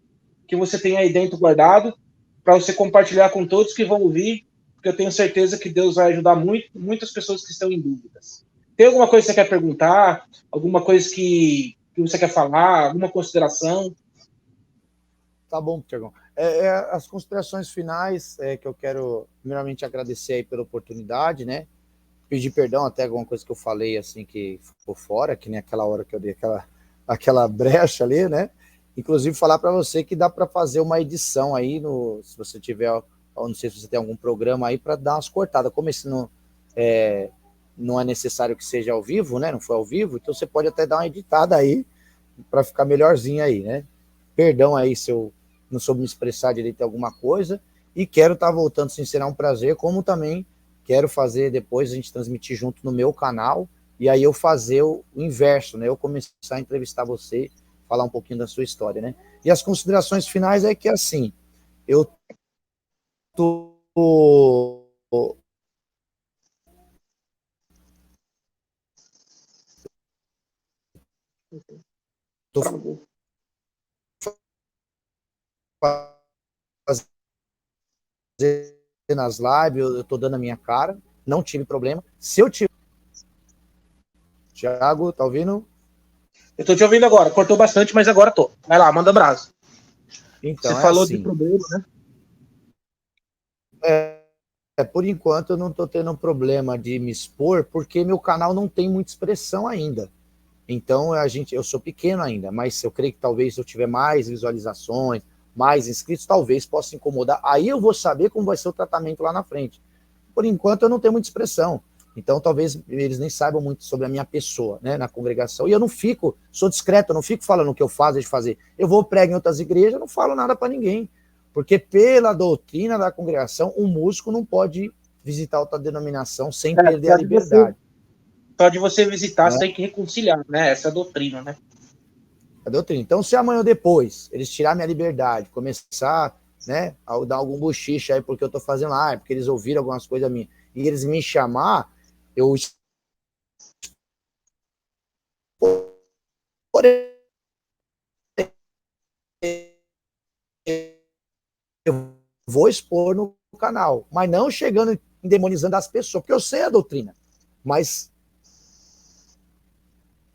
que você tem aí dentro guardado, para você compartilhar com todos que vão ouvir, porque eu tenho certeza que Deus vai ajudar muitas pessoas que estão em dúvidas. Tem alguma coisa que você quer perguntar? Alguma coisa que você quer falar? Alguma consideração? Tá bom, Tiagão. As considerações finais que eu quero, primeiramente, agradecer aí pela oportunidade, né? Pedir perdão até alguma coisa que eu falei, assim, que ficou fora, que nem aquela hora que eu dei aquela brecha ali, né? Inclusive, falar para você que dá para fazer uma edição aí, se você tiver, não sei se você tem algum programa aí, para dar umas cortadas. Como esse não é necessário que seja ao vivo, né? Não foi ao vivo, então você pode até dar uma editada aí, para ficar melhorzinho aí, né? Perdão aí se eu não soube me expressar direito em alguma coisa, e quero estar voltando, sim, será um prazer, como também quero fazer depois, a gente transmitir junto no meu canal, e aí eu fazer o inverso, né? Eu começar a entrevistar você, falar um pouquinho da sua história, né? E as considerações finais é que, assim, eu tô nas lives, eu tô dando a minha cara, não tive problema. Se eu tiver... Thiago, tá ouvindo? Eu tô te ouvindo agora. Cortou bastante, mas agora tô. Vai lá, manda brasa. Então, você falou assim, de problema, né? Por enquanto eu não tô tendo problema de me expor, porque meu canal não tem muita expressão ainda. Então eu sou pequeno ainda, mas eu creio que talvez se eu tiver mais visualizações, mais inscritos, talvez possa incomodar. Aí eu vou saber como vai ser o tratamento lá na frente. Por enquanto eu não tenho muita expressão. Então talvez eles nem saibam muito sobre a minha pessoa, né, na congregação. E eu não fico, sou discreto, eu não fico falando o que eu faço, deixo de fazer. Eu vou pregar em outras igrejas, não falo nada para ninguém. Porque pela doutrina da congregação, um músico não pode visitar outra denominação sem perder a liberdade. Só de você visitar, você tem que reconciliar, né? Essa é a doutrina, né? A doutrina. Então, se amanhã ou depois eles tirar minha liberdade, começar, né, a dar algum bochiche aí porque eu tô fazendo live, porque eles ouviram algumas coisas minhas, e eles me chamar, eu vou expor no canal, mas não chegando e demonizando as pessoas, porque eu sei a doutrina, mas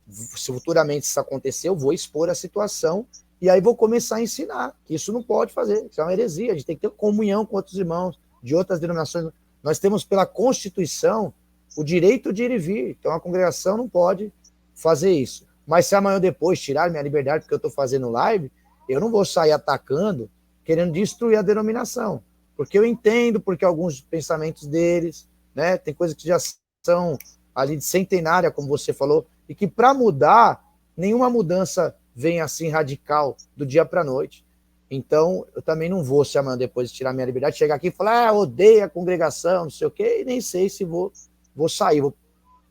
se futuramente isso acontecer, eu vou expor a situação e aí vou começar a ensinar que isso não pode fazer, isso é uma heresia, a gente tem que ter comunhão com outros irmãos de outras denominações. Nós temos pela Constituição o direito de ir e vir, então a congregação não pode fazer isso. Mas se amanhã ou depois tirar minha liberdade porque eu estou fazendo live, eu não vou sair atacando, querendo destruir a denominação, porque eu entendo, porque alguns pensamentos deles, né, tem coisas que já são ali de centenária, como você falou, e que para mudar, nenhuma mudança vem assim radical do dia para a noite. Então, eu também não vou, se amanhã depois de tirar minha liberdade, chegar aqui e falar, odeio a congregação, não sei o quê, e nem sei se vou sair, vou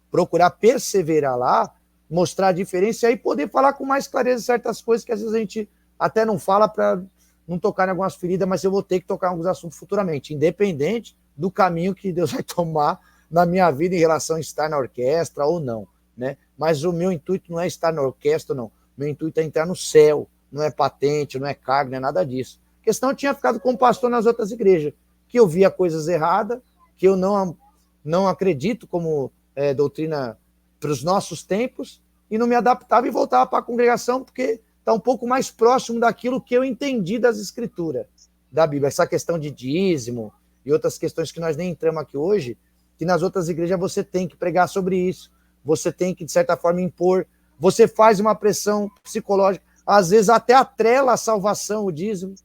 procurar perseverar lá, mostrar a diferença e aí poder falar com mais clareza certas coisas que às vezes a gente até não fala para não tocar em algumas feridas, mas eu vou ter que tocar em alguns assuntos futuramente, independente do caminho que Deus vai tomar na minha vida em relação a estar na orquestra ou não, né? Mas o meu intuito não é estar na orquestra, não. Meu intuito é entrar no céu, não é patente, não é cargo, não é nada disso. A questão eu tinha ficado como pastor nas outras igrejas, que eu via coisas erradas, que eu não acredito como doutrina para os nossos tempos, e não me adaptava e voltava para a congregação, porque está um pouco mais próximo daquilo que eu entendi das escrituras, da Bíblia. Essa questão de dízimo e outras questões que nós nem entramos aqui hoje, que nas outras igrejas você tem que pregar sobre isso, você tem que, de certa forma, impor, você faz uma pressão psicológica, às vezes até atrela a salvação, o dízimo.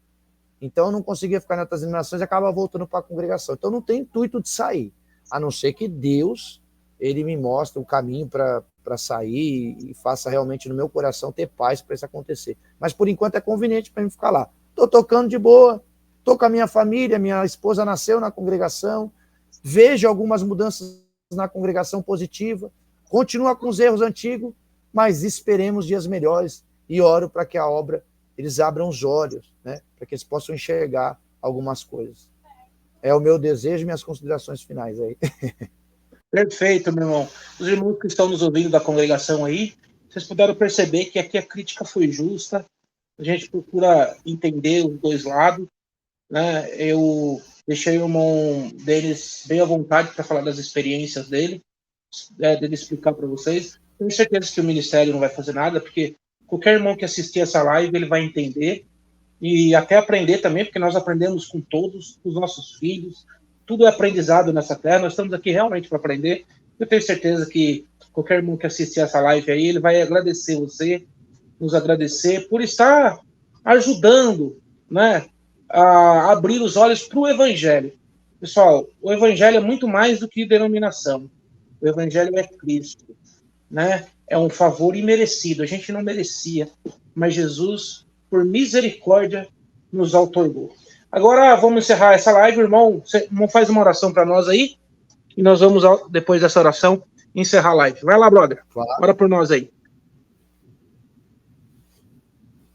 Então eu não conseguia ficar em outras denominações e acaba voltando para a congregação. Então não tem intuito de sair, a não ser que Deus ele me mostre um caminho para sair e faça realmente no meu coração ter paz para isso acontecer. Mas por enquanto é conveniente para mim ficar lá. Estou tocando de boa, estou com a minha família, minha esposa nasceu na congregação, vejo algumas mudanças na congregação positiva, continua com os erros antigos, mas esperemos dias melhores e oro para que a obra, eles abram os olhos, né, para que eles possam enxergar algumas coisas. É o meu desejo e minhas considerações finais aí. Perfeito, meu irmão. Os irmãos que estão nos ouvindo da congregação aí, vocês puderam perceber que aqui a crítica foi justa, a gente procura entender os dois lados, né? Eu deixei o irmão Denis bem à vontade para falar das experiências dele, dele explicar para vocês. Tenho certeza que o ministério não vai fazer nada, porque qualquer irmão que assistir essa live, ele vai entender e até aprender também, porque nós aprendemos com todos, com os nossos filhos, tudo é aprendizado nessa terra, nós estamos aqui realmente para aprender. Eu tenho certeza que qualquer irmão que assistir essa live aí, ele vai agradecer você, nos agradecer por estar ajudando, né, a abrir os olhos para o Evangelho. Pessoal, o Evangelho é muito mais do que denominação. O Evangelho é Cristo, né? É um favor imerecido. A gente não merecia, mas Jesus, por misericórdia, nos outorgou. Agora vamos encerrar essa live, irmão. Faz uma oração para nós aí e nós vamos, depois dessa oração, encerrar a live. Vai lá, brother. Ora por nós aí.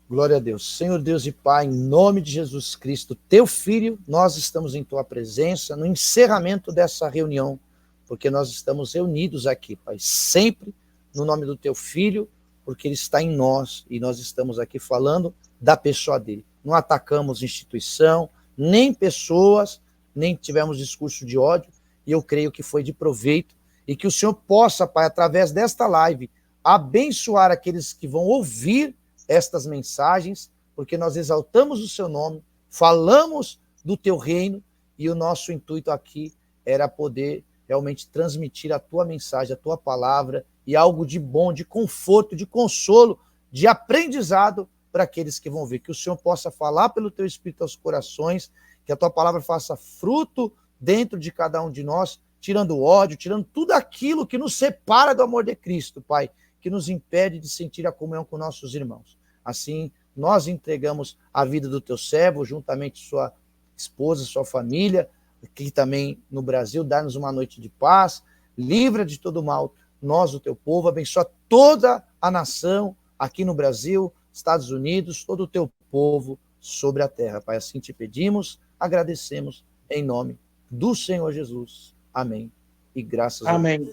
Glória a Deus. Senhor Deus e Pai, em nome de Jesus Cristo, teu Filho, nós estamos em tua presença no encerramento dessa reunião, porque nós estamos reunidos aqui, Pai, sempre no nome do teu Filho, porque ele está em nós e nós estamos aqui falando da pessoa dele. Não atacamos instituição, nem pessoas, nem tivemos discurso de ódio, e eu creio que foi de proveito, e que o Senhor possa, Pai, através desta live, abençoar aqueles que vão ouvir estas mensagens, porque nós exaltamos o seu nome, falamos do teu reino, e o nosso intuito aqui era poder realmente transmitir a tua mensagem, a tua palavra, e algo de bom, de conforto, de consolo, de aprendizado para aqueles que vão ver. Que o Senhor possa falar pelo teu Espírito aos corações, que a tua palavra faça fruto dentro de cada um de nós, tirando o ódio, tirando tudo aquilo que nos separa do amor de Cristo, Pai, que nos impede de sentir a comunhão com nossos irmãos. Assim, nós entregamos a vida do teu servo, juntamente sua esposa, sua família, aqui também no Brasil, dá-nos uma noite de paz, livra de todo mal, nós, o teu povo, abençoa toda a nação aqui no Brasil, Estados Unidos, todo o teu povo sobre a terra. Pai, assim te pedimos, agradecemos em nome do Senhor Jesus. Amém. E graças a Deus. Amém.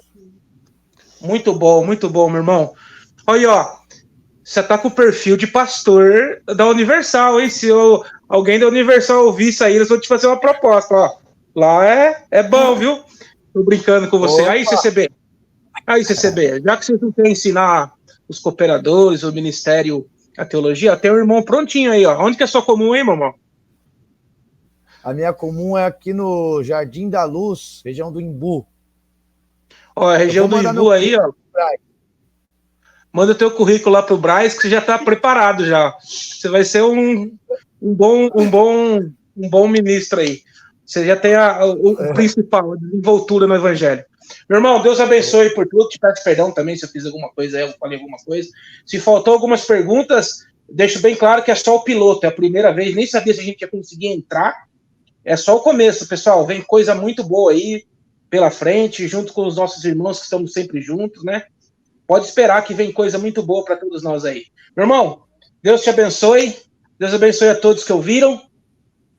Muito bom, meu irmão. Olha, ó, você tá com o perfil de pastor da Universal, hein? Se alguém da Universal ouvir isso aí, eles vão te fazer uma proposta, ó. Lá é bom, viu? Tô brincando com você. Opa. Aí, CCB, já que vocês não querem ensinar os cooperadores, o ministério, a teologia, tem um irmão prontinho aí, ó. Onde que é sua comum, hein, mamão? A minha comum é aqui no Jardim da Luz, região do Imbu. Ó, a região do Imbu aí, ó. Manda o teu currículo lá pro Braz, que você já tá preparado já. Você vai ser um bom ministro aí. Você já tem o principal, a desenvoltura no evangelho. Meu irmão, Deus abençoe por tudo. Te peço perdão também se eu fiz alguma coisa aí, eu falei alguma coisa. Se faltou algumas perguntas, deixo bem claro que é só o piloto, é a primeira vez, nem sabia se a gente ia conseguir entrar. É só o começo, pessoal. Vem coisa muito boa aí pela frente, junto com os nossos irmãos que estamos sempre juntos, né? Pode esperar que vem coisa muito boa para todos nós aí. Meu irmão, Deus te abençoe. Deus abençoe a todos que ouviram.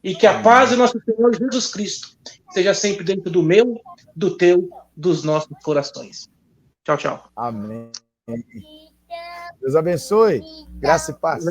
E que a paz do nosso Senhor Jesus Cristo seja sempre dentro do meu, do teu, dos nossos corações. Tchau, tchau. Amém. Deus abençoe. Graça e paz.